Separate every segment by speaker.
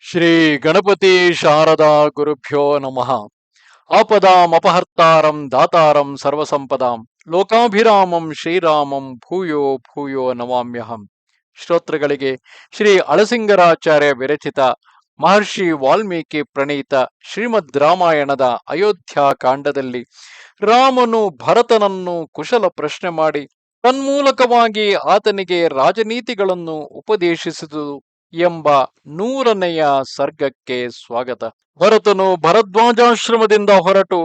Speaker 1: ಶ್ರೀ ಗಣಪತಿ ಶಾರದಾ ಗುರುಭ್ಯೋ ನಮಃ. ಆಪದಾಮಪಹರ್ತಾರಂ ದಾತಾರಂ ಸರ್ವಸಂಪದಾಂ ಲೋಕಾಭಿರಾಮಂ ಶ್ರೀರಾಮಂ ಭೂಯೋ ಭೂಯೋ ನಮಾಮ್ಯಹಂ. ಶ್ರೋತೃಗಳಿಗೆ ಶ್ರೀ ಅಳಸಿಂಗರಾಚಾರ್ಯ ವಿರಚಿತ ಮಹರ್ಷಿ ವಾಲ್ಮೀಕಿ ಪ್ರಣೀತ ಶ್ರೀಮದ್ ರಾಮಾಯಣದ ಅಯೋಧ್ಯ ಕಾಂಡದಲ್ಲಿ ರಾಮನು ಭರತನನ್ನು ಕುಶಲ ಪ್ರಶ್ನೆ ಮಾಡಿ ತನ್ಮೂಲಕವಾಗಿ ಆತನಿಗೆ ರಾಜನೀತಿಗಳನ್ನು ಉಪದೇಶಿಸಿದುದು ಎಂಬ 100ನೆಯ ಸರ್ಗಕ್ಕೆ ಸ್ವಾಗತ. ಭರತನು ಭರದ್ವಾಜಾಶ್ರಮದಿಂದ ಹೊರಟು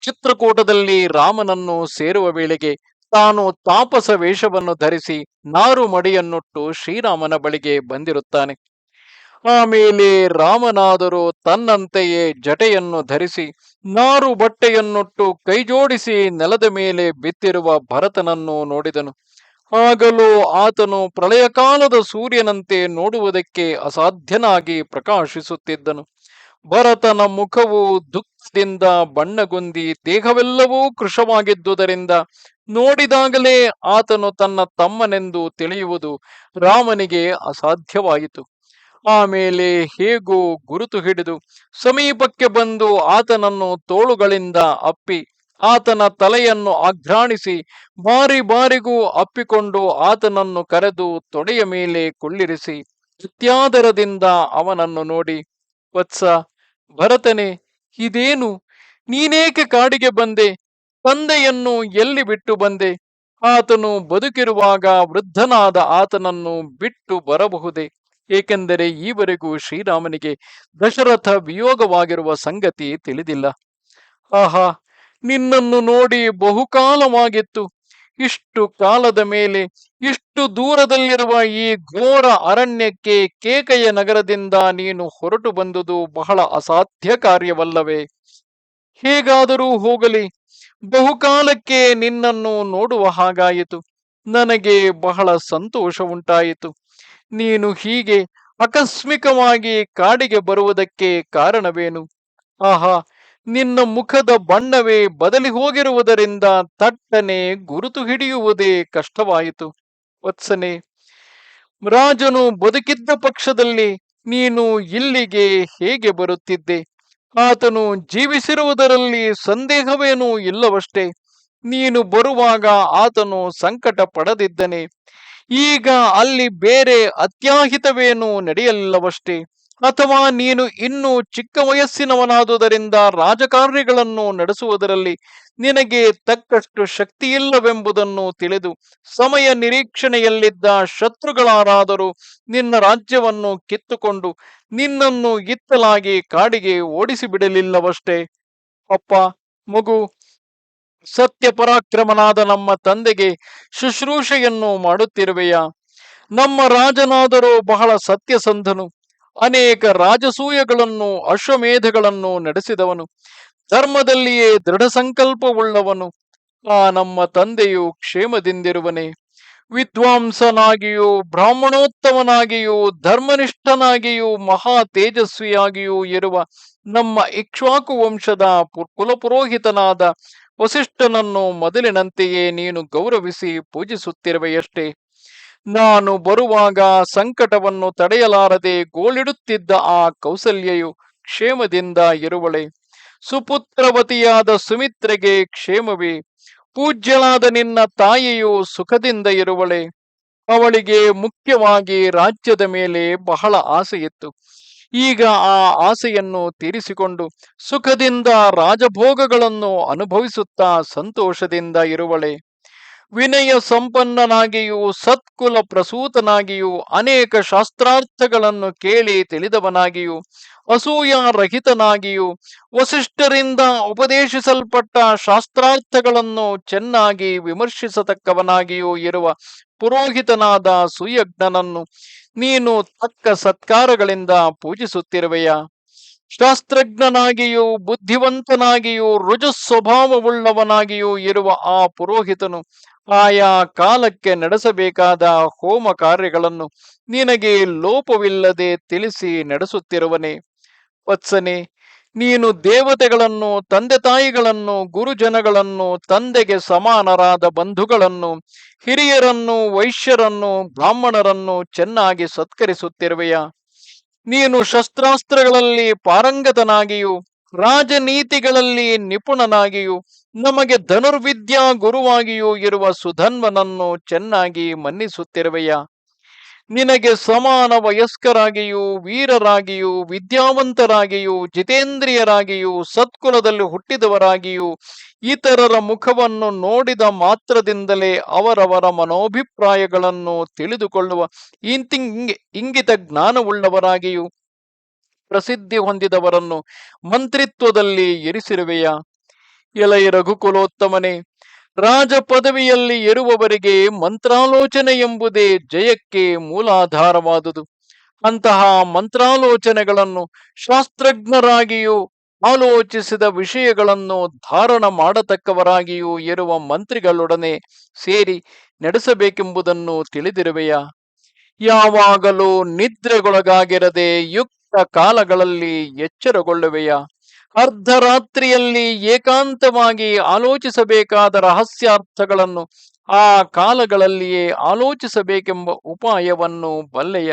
Speaker 1: ಚಿತ್ರಕೂಟದಲ್ಲಿ ರಾಮನನ್ನು ಸೇರುವ ವೇಳೆಗೆ ತಾನು ತಾಪಸ ವೇಷವನ್ನು ಧರಿಸಿ ನಾರು ಮಡಿಯನ್ನುಟ್ಟು ಶ್ರೀರಾಮನ ಬಳಿಗೆ ಬಂದಿರುತ್ತಾನೆ. ಆಮೇಲೆ ರಾಮನಾದರೂ ತನ್ನಂತೆಯೇ ಜಟೆಯನ್ನು ಧರಿಸಿ ನಾರು ಬಟ್ಟೆಯನ್ನುಟ್ಟು ಕೈಜೋಡಿಸಿ ನೆಲದ ಮೇಲೆ ಬಿತ್ತಿರುವ ಭರತನನ್ನು ನೋಡಿದನು. ಆಗಲೂ ಆತನು ಪ್ರಳಯ ಕಾಲದ ಸೂರ್ಯನಂತೆ ನೋಡುವುದಕ್ಕೆ ಅಸಾಧ್ಯನಾಗಿ ಪ್ರಕಾಶಿಸುತ್ತಿದ್ದನು. ಭರತನ ಮುಖವು ದುಃಖದಿಂದ ಬಣ್ಣಗುಂದಿ ದೇಹವೆಲ್ಲವೂ ಕೃಶವಾಗಿದ್ದುದರಿಂದ ನೋಡಿದಾಗಲೇ ಆತನು ತನ್ನ ತಮ್ಮನೆಂದು ತಿಳಿಯುವುದು ರಾಮನಿಗೆ ಅಸಾಧ್ಯವಾಯಿತು. ಆಮೇಲೆ ಹೇಗೂ ಗುರುತು ಹಿಡಿದು ಸಮೀಪಕ್ಕೆ ಬಂದು ಆತನನ್ನು ತೋಳುಗಳಿಂದ ಅಪ್ಪಿ ಆತನ ತಲೆಯನ್ನು ಆಘ್ರಾಣಿಸಿ ಬಾರಿ ಬಾರಿಗೂ ಅಪ್ಪಿಕೊಂಡು ಆತನನ್ನು ಕರೆದು ತೊಡೆಯ ಮೇಲೆ ಕುಳ್ಳಿರಿಸಿ ಅತ್ಯಾದರದಿಂದ ಅವನನ್ನು ನೋಡಿ, ವತ್ಸ ಭರತನೇ, ಇದೇನು? ನೀನೇಕೆ ಕಾಡಿಗೆ ಬಂದೆ? ತಂದೆಯನ್ನು ಎಲ್ಲಿ ಬಿಟ್ಟು ಬಂದೆ? ಆತನು ಬದುಕಿರುವಾಗ ವೃದ್ಧನಾದ ಆತನನ್ನು ಬಿಟ್ಟು ಬರಬಹುದೇ? ಏಕೆಂದರೆ ಈವರೆಗೂ ಶ್ರೀರಾಮನಿಗೆ ದಶರಥ ವಿಯೋಗವಾಗಿರುವ ಸಂಗತಿ ತಿಳಿದಿಲ್ಲ. ಆಹಾ, ನಿನ್ನನ್ನು ನೋಡಿ ಬಹುಕಾಲವಾಗಿತ್ತು. ಇಷ್ಟು ಕಾಲದ ಮೇಲೆ ಇಷ್ಟು ದೂರದಲ್ಲಿರುವ ಈ ಘೋರ ಅರಣ್ಯಕ್ಕೆ ಕೇಕೆಯ ನಗರದಿಂದ ನೀನು ಹೊರಟು ಬಂದುದು ಬಹಳ ಅಸಾಧ್ಯ ಕಾರ್ಯವಲ್ಲವೇ? ಹೇಗಾದರೂ ಹೋಗಲಿ, ಬಹುಕಾಲಕ್ಕೆ ನಿನ್ನನ್ನು ನೋಡುವ ಹಾಗಾಯಿತು. ನನಗೆ ಬಹಳ ಸಂತೋಷ ಉಂಟಾಯಿತು. ನೀನು ಹೀಗೆ ಆಕಸ್ಮಿಕವಾಗಿ ಕಾಡಿಗೆ ಬರುವುದಕ್ಕೆ ಕಾರಣವೇನು? ಆಹಾ, ನಿನ್ನ ಮುಖದ ಬಣ್ಣವೇ ಬದಲಿ ಹೋಗಿರುವುದರಿಂದ ತಟ್ಟನೆ ಗುರುತು ಹಿಡಿಯುವುದೇ ಕಷ್ಟವಾಯಿತು. ವತ್ಸನೆ, ರಾಜನು ಬದುಕಿದ್ದ ಪಕ್ಷದಲ್ಲಿ ನೀನು ಇಲ್ಲಿಗೆ ಹೇಗೆ ಬರುತ್ತಿದ್ದೆ? ಆತನು ಜೀವಿಸಿರುವುದರಲ್ಲಿ ಸಂದೇಹವೇನೂ ಇಲ್ಲವಷ್ಟೇ. ನೀನು ಬರುವಾಗ ಆತನು ಸಂಕಟ ಪಡದಿದ್ದನೆ. ಈಗ ಅಲ್ಲಿ ಬೇರೆ ಅತ್ಯಾಹಿತವೇನೂ ನಡೆಯಲಿಲ್ಲವಷ್ಟೇ. ಅಥವಾ ನೀನು ಇನ್ನೂ ಚಿಕ್ಕ ವಯಸ್ಸಿನವನಾದುದರಿಂದ ರಾಜಕಾರ್ಯಗಳನ್ನು ನಡೆಸುವುದರಲ್ಲಿ ನಿನಗೆ ತಕ್ಕಷ್ಟು ಶಕ್ತಿಯಿಲ್ಲವೆಂಬುದನ್ನು ತಿಳಿದು ಸಮಯ ನಿರೀಕ್ಷಣೆಯಲ್ಲಿದ್ದ ಶತ್ರುಗಳಾರಾದರೂ ನಿನ್ನ ರಾಜ್ಯವನ್ನು ಕಿತ್ತುಕೊಂಡು ನಿನ್ನನ್ನು ಇತ್ತಲಾಗಿ ಕಾಡಿಗೆ ಓಡಿಸಿಬಿಡಲಿಲ್ಲವಷ್ಟೇ. ಅಪ್ಪ, ಮಗು, ಸತ್ಯ ಪರಾಕ್ರಮನಾದ ನಮ್ಮ ತಂದೆಗೆ ಶುಶ್ರೂಷೆಯನ್ನು ಮಾಡುತ್ತಿರುವೆಯಾ? ನಮ್ಮ ರಾಜನಾದರೂ ಬಹಳ ಸತ್ಯಸಂಧನು. ಅನೇಕ ರಾಜಸೂಯಗಳನ್ನು ಅಶ್ವಮೇಧಗಳನ್ನು ನಡೆಸಿದವನು. ಧರ್ಮದಲ್ಲಿಯೇ ದೃಢ ಸಂಕಲ್ಪವುಳ್ಳವನು. ಆ ನಮ್ಮ ತಂದೆಯು ಕ್ಷೇಮದಿಂದಿರುವನೇ? ವಿದ್ವಾಂಸನಾಗಿಯೂ ಬ್ರಾಹ್ಮಣೋತ್ತಮನಾಗಿಯೂ ಧರ್ಮನಿಷ್ಠನಾಗಿಯೂ ಮಹಾ ತೇಜಸ್ವಿಯಾಗಿಯೂ ಇರುವ ನಮ್ಮ ಇಕ್ಷ್ವಾಕು ವಂಶದ ಕುಲಪುರೋಹಿತನಾದ ವಸಿಷ್ಠನನ್ನು ಮೊದಲಿನಂತೆಯೇ ನೀನು ಗೌರವಿಸಿ ಪೂಜಿಸುತ್ತಿರುವೆಯಷ್ಟೇ. ನಾನು ಬರುವಾಗ ಸಂಕಟವನ್ನು ತಡೆಯಲಾರದೆ ಗೋಳಿಡುತ್ತಿದ್ದ ಆ ಕೌಸಲ್ಯೆಯು ಕ್ಷೇಮದಿಂದ ಇರುವಳೆ. ಸುಪುತ್ರವತಿಯಾದ ಸುಮಿತ್ರೆಗೆ ಕ್ಷೇಮವೇ? ಪೂಜ್ಯಳಾದ ನಿನ್ನ ತಾಯಿಯು ಸುಖದಿಂದ ಇರುವಳೆ. ಅವಳಿಗೆ ಮುಖ್ಯವಾಗಿ ರಾಜ್ಯದ ಮೇಲೆ ಬಹಳ ಆಸೆಯಿತ್ತು. ಈಗ ಆ ಆಸೆಯನ್ನು ತೀರಿಸಿಕೊಂಡು ಸುಖದಿಂದ ರಾಜಭೋಗಗಳನ್ನು ಅನುಭವಿಸುತ್ತಾ ಸಂತೋಷದಿಂದ ಇರುವಳೆ. ವಿನಯ ಸಂಪನ್ನನಾಗಿಯೂ ಸತ್ಕುಲ ಪ್ರಸೂತನಾಗಿಯೂ ಅನೇಕ ಶಾಸ್ತ್ರಾರ್ಥಗಳನ್ನು ಕೇಳಿ ತಿಳಿದವನಾಗಿಯೂ ಅಸೂಯಾರಹಿತನಾಗಿಯೂ ವಸಿಷ್ಠರಿಂದ ಉಪದೇಶಿಸಲ್ಪಟ್ಟ ಶಾಸ್ತ್ರಾರ್ಥಗಳನ್ನು ಚೆನ್ನಾಗಿ ವಿಮರ್ಶಿಸತಕ್ಕವನಾಗಿಯೂ ಇರುವ ಪುರೋಹಿತನಾದ ಸುಯಜ್ಞನನ್ನು ನೀನು ತಕ್ಕ ಸತ್ಕಾರಗಳಿಂದ ಪೂಜಿಸುತ್ತಿರುವೆಯಾ? ಶಾಸ್ತ್ರಜ್ಞನಾಗಿಯೂ ಬುದ್ಧಿವಂತನಾಗಿಯೂ ರುಜು ಸ್ವಭಾವವುಳ್ಳವನಾಗಿಯೂ ಇರುವ ಆ ಪುರೋಹಿತನು ಆಯಾ ಕಾಲಕ್ಕೆ ನಡೆಸಬೇಕಾದ ಹೋಮ ಕಾರ್ಯಗಳನ್ನು ನಿನಗೆ ಲೋಪವಿಲ್ಲದೆ ತಿಳಿಸಿ ನಡೆಸುತ್ತಿರುವನೇ? ವತ್ಸನೆ, ನೀನು ದೇವತೆಗಳನ್ನು, ತಂದೆ ತಾಯಿಗಳನ್ನು, ಗುರುಜನಗಳನ್ನು, ತಂದೆಗೆ ಸಮಾನರಾದ ಬಂಧುಗಳನ್ನು, ಹಿರಿಯರನ್ನು, ವೈಶ್ಯರನ್ನು, ಬ್ರಾಹ್ಮಣರನ್ನು ಚೆನ್ನಾಗಿ ಸತ್ಕರಿಸುತ್ತಿರುವೆಯಾ? ನೀನು ಶಸ್ತ್ರಾಸ್ತ್ರಗಳಲ್ಲಿ ಪಾರಂಗತನಾಗಿಯೂ ರಾಜನೀತಿಗಳಲ್ಲಿ ನಿಪುಣನಾಗಿಯೂ ನಮಗೆ ಧನುರ್ವಿದ್ಯಾ ಗುರುವಾಗಿಯೂ ಇರುವ ಸುಧನ್ವನನ್ನು ಚೆನ್ನಾಗಿ ಮನ್ನಿಸುತ್ತಿರುವೆಯ. ನಿನಗೆ ಸಮಾನ ವಯಸ್ಕರಾಗಿಯೂ ವೀರರಾಗಿಯೂ ವಿದ್ಯಾವಂತರಾಗಿಯೂ ಜಿತೇಂದ್ರಿಯರಾಗಿಯೂ ಸತ್ಕುಲದಲ್ಲಿ ಹುಟ್ಟಿದವರಾಗಿಯೂ ಇತರರ ಮುಖವನ್ನು ನೋಡಿದ ಮಾತ್ರದಿಂದಲೇ ಅವರವರ ಮನೋಭಿಪ್ರಾಯಗಳನ್ನು ತಿಳಿದುಕೊಳ್ಳುವ ಇಂಗಿತ ಜ್ಞಾನವುಳ್ಳವರಾಗಿಯೂ ಪ್ರಸಿದ್ಧಿ ಹೊಂದಿದವರನ್ನು ಮಂತ್ರಿತ್ವದಲ್ಲಿ ಇರಿಸಿರುವೆಯ. ಎಲೈ ರಘುಕುಲೋತ್ತಮನೇ, ರಾಜ ಪದವಿಯಲ್ಲಿ ಇರುವವರಿಗೆ ಮಂತ್ರಾಲೋಚನೆ ಎಂಬುದೇ ಜಯಕ್ಕೆ ಮೂಲಾಧಾರವಾದುದು. ಅಂತಹ ಮಂತ್ರಾಲೋಚನೆಗಳನ್ನು ಶಾಸ್ತ್ರಜ್ಞರಾಗಿಯೂ ಆಲೋಚಿಸಿದ ವಿಷಯಗಳನ್ನು ಧಾರಣ ಮಾಡತಕ್ಕವರಾಗಿಯೂ ಇರುವ ಮಂತ್ರಿಗಳೊಡನೆ ಸೇರಿ ನಡೆಸಬೇಕೆಂಬುದನ್ನು ತಿಳಿದಿರುವೆಯ. ಯಾವಾಗಲೂ ನಿದ್ರೆಗೊಳಗಾಗಿರದೆ ಯುಕ್ತ ಕಾಲಗಳಲ್ಲಿ ಎಚ್ಚರಗೊಳ್ಳುವೆಯ. ಅರ್ಧರಾತ್ರಿಯಲ್ಲಿ ಏಕಾಂತವಾಗಿ ಆಲೋಚಿಸಬೇಕಾದ ರಹಸ್ಯಾರ್ಥಗಳನ್ನು ಆ ಕಾಲಗಳಲ್ಲಿಯೇ ಆಲೋಚಿಸಬೇಕೆಂಬ ಉಪಾಯವನ್ನು ಬಲ್ಲೆಯ.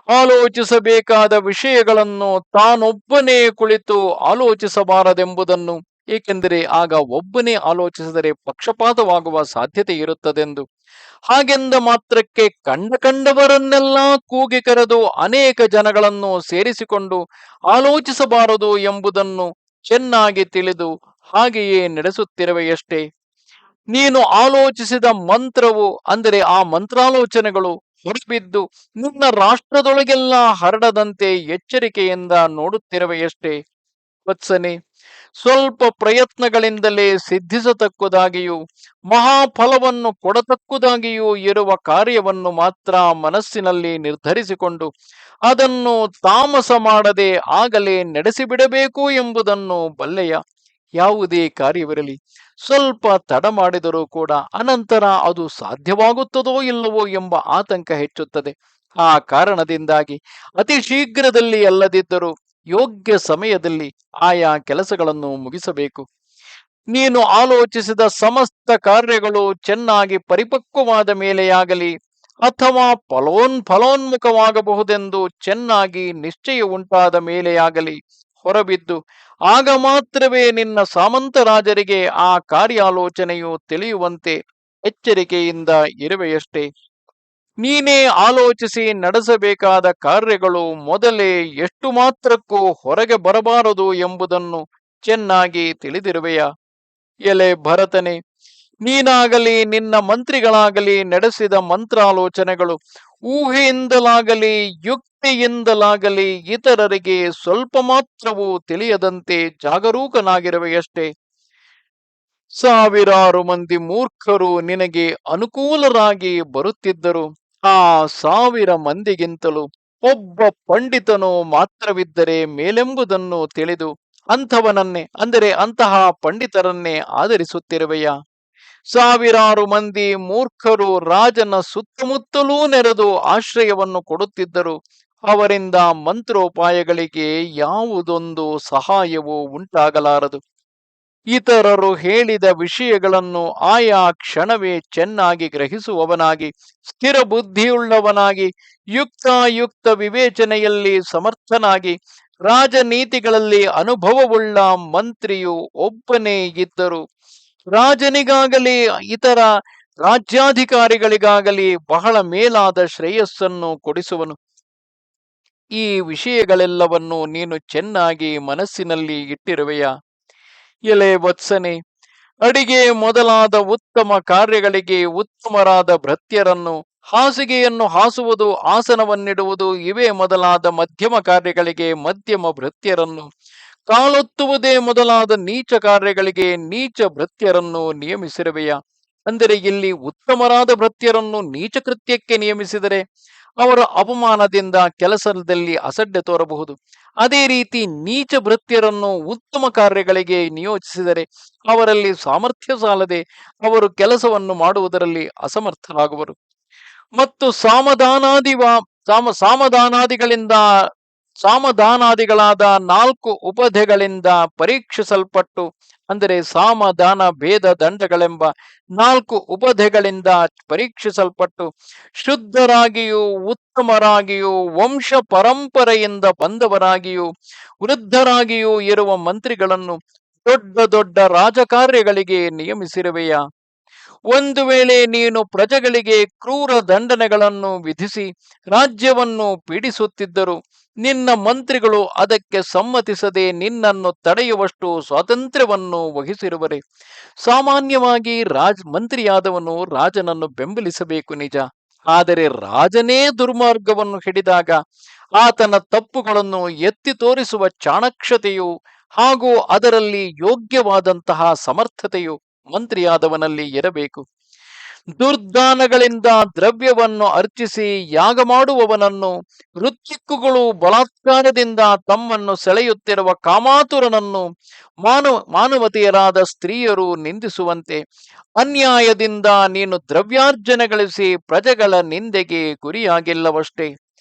Speaker 1: ಆಲೋಚಿಸಬೇಕಾದ ವಿಷಯಗಳನ್ನು ತಾನೊಬ್ಬನೇ ಕುಳಿತು ಆಲೋಚಿಸಬಾರದೆಂಬುದನ್ನು, ಏಕೆಂದರೆ ಆಗ ಒಬ್ಬನೇ ಆಲೋಚಿಸಿದರೆ ಪಕ್ಷಪಾತವಾಗುವ ಸಾಧ್ಯತೆ ಇರುತ್ತದೆಂದು. ಹಾಗೆಂದ ಮಾತ್ರಕ್ಕೆ ಕಂಡವರನ್ನೆಲ್ಲ ಕೂಗಿ ಕರೆದು ಅನೇಕ ಜನಗಳನ್ನು ಸೇರಿಸಿಕೊಂಡು ಆಲೋಚಿಸಬಾರದು ಎಂಬುದನ್ನು ಚೆನ್ನಾಗಿ ತಿಳಿದು ಹಾಗೆಯೇ ನಡೆಸುತ್ತಿರುವೆಯಷ್ಟೇ. ನೀನು ಆಲೋಚಿಸಿದ ಮಂತ್ರವು, ಅಂದರೆ ಆ ಮಂತ್ರಾಲೋಚನೆಗಳು ಹೊರಬಿದ್ದು ನಿನ್ನ ರಾಷ್ಟ್ರದೊಳಗೆಲ್ಲ ಹರಡದಂತೆ ಎಚ್ಚರಿಕೆಯಿಂದ ನೋಡುತ್ತಿರುವೆಯಷ್ಟೇ. ವತ್ಸನೆ, ಸ್ವಲ್ಪ ಪ್ರಯತ್ನಗಳಿಂದಲೇ ಸಿದ್ಧಿಸತಕ್ಕುದಾಗಿಯೂ ಮಹಾಫಲವನ್ನು ಕೊಡತಕ್ಕುದಾಗಿಯೂ ಇರುವ ಕಾರ್ಯವನ್ನು ಮಾತ್ರ ಮನಸ್ಸಿನಲ್ಲಿ ನಿರ್ಧರಿಸಿಕೊಂಡು ಅದನ್ನು ತಾಮಸ ಮಾಡದೆ ಆಗಲೇ ನಡೆಸಿಬಿಡಬೇಕು ಎಂಬುದನ್ನು ಬಲ್ಲೆಯ. ಯಾವುದೇ ಕಾರ್ಯವಿರಲಿ, ಸ್ವಲ್ಪ ತಡ ಮಾಡಿದರೂ ಕೂಡ ಅನಂತರ ಅದು ಸಾಧ್ಯವಾಗುತ್ತದೋ ಇಲ್ಲವೋ ಎಂಬ ಆತಂಕ ಹೆಚ್ಚುತ್ತದೆ. ಆ ಕಾರಣದಿಂದಾಗಿ ಅತಿ ಶೀಘ್ರದಲ್ಲಿ ಅಲ್ಲದಿದ್ದರೂ ಯೋಗ್ಯ ಸಮಯದಲ್ಲಿ ಆಯಾ ಕೆಲಸಗಳನ್ನು ಮುಗಿಸಬೇಕು. ನೀನು ಆಲೋಚಿಸಿದ ಸಮಸ್ತ ಕಾರ್ಯಗಳು ಚೆನ್ನಾಗಿ ಪರಿಪಕ್ವವಾದ ಮೇಲೆಯಾಗಲಿ ಅಥವಾ ಫಲೋನ್ಮುಖವಾಗಬಹುದೆಂದು ಚೆನ್ನಾಗಿ ನಿಶ್ಚಯ ಉಂಟಾದ ಮೇಲೆಯಾಗಲಿ ಹೊರಬಿದ್ದು ಆಗ ಮಾತ್ರವೇ ನಿನ್ನ ಸಾಮಂತರಾಜರಿಗೆ ಆ ಕಾರ್ಯಾಲೋಚನೆಯು ತಿಳಿಯುವಂತೆ ಎಚ್ಚರಿಕೆಯಿಂದ ಇರುವೆಯಷ್ಟೇ. ನೀನೇ ಆಲೋಚಿಸಿ ನಡೆಸಬೇಕಾದ ಕಾರ್ಯಗಳು ಮೊದಲೇ ಎಷ್ಟು ಮಾತ್ರಕ್ಕೂ ಹೊರಗೆ ಬರಬಾರದು ಎಂಬುದನ್ನು ಚೆನ್ನಾಗಿ ತಿಳಿದಿರುವೆಯ. ಎಲೆ ಭರತನೇ, ನೀನಾಗಲಿ ನಿನ್ನ ಮಂತ್ರಿಗಳಾಗಲಿ ನಡೆಸಿದ ಮಂತ್ರಾಲೋಚನೆಗಳು ಊಹೆಯಿಂದಲಾಗಲಿ ಯುಕ್ತಿಯಿಂದಲಾಗಲಿ ಇತರರಿಗೆ ಸ್ವಲ್ಪ ಮಾತ್ರವೂ ತಿಳಿಯದಂತೆ ಜಾಗರೂಕನಾಗಿರುವೆಯಷ್ಟೇ. ಸಾವಿರಾರು ಮಂದಿ ಮೂರ್ಖರು ನಿನಗೆ ಅನುಕೂಲರಾಗಿ ಬರುತ್ತಿದ್ದರು. ಆ 1000 ಮಂದಿಗಿಂತಲೂ ಒಬ್ಬ ಪಂಡಿತನು ಮಾತ್ರವಿದ್ದರೆ ಮೇಲೆಂಬುದನ್ನು ತಿಳಿದು ಅಂಥವನನ್ನೇ, ಅಂದರೆ ಅಂತಹ ಪಂಡಿತರನ್ನೇ ಆಧರಿಸುತ್ತಿರುವೆಯ. ಸಾವಿರಾರು ಮಂದಿ ಮೂರ್ಖರು ರಾಜನ ಸುತ್ತಮುತ್ತಲೂ ನೆರೆದು ಆಶ್ರಯವನ್ನು ಕೊಡುತ್ತಿದ್ದರು. ಅವರಿಂದ ಮಂತ್ರೋಪಾಯಗಳಿಗೆ ಯಾವುದೊಂದು ಸಹಾಯವೂ ಉಂಟಾಗಲಾರದು. ಇತರರು ಹೇಳಿದ ವಿಷಯಗಳನ್ನು ಆಯಾ ಕ್ಷಣವೇ ಚೆನ್ನಾಗಿ ಗ್ರಹಿಸುವವನಾಗಿ, ಸ್ಥಿರ ಬುದ್ಧಿಯುಳ್ಳವನಾಗಿ, ಯುಕ್ತಾಯುಕ್ತ ವಿವೇಚನೆಯಲ್ಲಿ ಸಮರ್ಥನಾಗಿ, ರಾಜನೀತಿಗಳಲ್ಲಿ ಅನುಭವವುಳ್ಳ ಮಂತ್ರಿಯು ಒಬ್ಬನೇ ಇದ್ದರು ರಾಜನಿಗಾಗಲಿ ಇತರ ರಾಜ್ಯಾಧಿಕಾರಿಗಳಿಗಾಗಲಿ ಬಹಳ ಮೇಲಾದ ಶ್ರೇಯಸ್ಸನ್ನು ಕೊಡಿಸುವನು. ಈ ವಿಷಯಗಳೆಲ್ಲವನ್ನು ನೀನು ಚೆನ್ನಾಗಿ ಮನಸ್ಸಿನಲ್ಲಿ ಇಟ್ಟಿರುವೆಯ. ಎಲೆ ವತ್ಸನೆ, ಅಡಿಗೆ ಮೊದಲಾದ ಉತ್ತಮ ಕಾರ್ಯಗಳಿಗೆ ಉತ್ತಮರಾದ ಭೃತ್ಯರನ್ನು, ಹಾಸಿಗೆಯನ್ನು ಹಾಸುವುದು, ಆಸನವನ್ನಿಡುವುದು ಇವೇ ಮೊದಲಾದ ಮಧ್ಯಮ ಕಾರ್ಯಗಳಿಗೆ ಮಧ್ಯಮ ಭೃತ್ಯರನ್ನು, ಕಾಲೊತ್ತುವುದೇ ಮೊದಲಾದ ನೀಚ ಕಾರ್ಯಗಳಿಗೆ ನೀಚ ಭೃತ್ಯರನ್ನು ನಿಯಮಿಸಿರುವೆಯ. ಅಂದರೆ ಇಲ್ಲಿ ಉತ್ತಮರಾದ ಭೃತ್ಯರನ್ನು ನೀಚ ಕೃತ್ಯಕ್ಕೆ ನಿಯಮಿಸಿದರೆ ಅವರ ಅಪಮಾನದಿಂದ ಕೆಲಸದಲ್ಲಿ ಅಸಡ್ಡೆ ತೋರಬಹುದು. ಅದೇ ರೀತಿ ನೀಚ ಭೃತ್ಯರನ್ನು ಉತ್ತಮ ಕಾರ್ಯಗಳಿಗೆ ನಿಯೋಜಿಸಿದರೆ ಅವರಲ್ಲಿ ಸಾಮರ್ಥ್ಯ ಸಾಲದೆ ಅವರು ಕೆಲಸವನ್ನು ಮಾಡುವುದರಲ್ಲಿ ಅಸಮರ್ಥರಾಗುವರು. ಮತ್ತು ಸಾಮದಾನಾದಿಗಳಾದ 4 ಉಪಧೆಗಳಿಂದ ಪರೀಕ್ಷಿಸಲ್ಪಟ್ಟು ಅಂದರೆ ಸಾಮ ದಾನ ಭೇದ ದಂಡಗಳೆಂಬ 4 ಉಪಧೆಗಳಿಂದ ಪರೀಕ್ಷಿಸಲ್ಪಟ್ಟು ಶುದ್ಧರಾಗಿಯೂ ಉತ್ತಮರಾಗಿಯೂ ವಂಶ ಪರಂಪರೆಯಿಂದ ಬಂದವರಾಗಿಯೂ ವೃದ್ಧರಾಗಿಯೂ ಇರುವ ಮಂತ್ರಿಗಳನ್ನು ದೊಡ್ಡ ದೊಡ್ಡ ರಾಜಕಾರ್ಯಗಳಿಗೆ ನಿಯಮಿಸಿರುವೆಯಾ? ಒಂದು ವೇಳೆ ನೀನು ಪ್ರಜೆಗಳಿಗೆ ಕ್ರೂರ ದಂಡನೆಗಳನ್ನು ವಿಧಿಸಿ ರಾಜ್ಯವನ್ನು ಪೀಡಿಸುತ್ತಿದ್ದರು ನಿನ್ನ ಮಂತ್ರಿಗಳು ಅದಕ್ಕೆ ಸಮ್ಮತಿಸದೆ ನಿನ್ನನ್ನು ತಡೆಯುವಷ್ಟು ಸ್ವಾತಂತ್ರ್ಯವನ್ನು ವಹಿಸಿರುವರೆ. ಸಾಮಾನ್ಯವಾಗಿ ಮಂತ್ರಿಯಾದವನು ರಾಜನನ್ನು ಬೆಂಬಲಿಸಬೇಕು ನಿಜ, ಆದರೆ ರಾಜನೇ ದುರ್ಮಾರ್ಗವನ್ನು ಹಿಡಿದಾಗ ಆತನ ತಪ್ಪುಗಳನ್ನು ಎತ್ತಿ ತೋರಿಸುವ ಚಾಣಕ್ಷತೆಯು ಹಾಗೂ ಅದರಲ್ಲಿ ಯೋಗ್ಯವಾದಂತಹ ಸಮರ್ಥತೆಯು ಮಂತ್ರಿಯಾದವನಲ್ಲಿ ಇರಬೇಕು. ದುರ್ದಾನಗಳಿಂದ ದ್ರವ್ಯವನ್ನು ಅರ್ಚಿಸಿ ಯಾಗ ಮಾಡುವವನನ್ನು, ಋತ್ವಿಕ್ಕುಗಳು ಬಲಾತ್ಕಾರದಿಂದ ತಮ್ಮನ್ನು ಸೆಳೆಯುತ್ತಿರುವ ಕಾಮಾತುರನನ್ನು ಮಾನವತೆಯರಾದ ಸ್ತ್ರೀಯರು ನಿಂದಿಸುವಂತೆ ಅನ್ಯಾಯದಿಂದ ನೀನು ದ್ರವ್ಯಾರ್ಜನೆ ಗಳಿಸಿ ಪ್ರಜೆಗಳ ನಿಂದೆಗೆ ಗುರಿಯಾಗಿಲ್ಲವಷ್ಟೇ.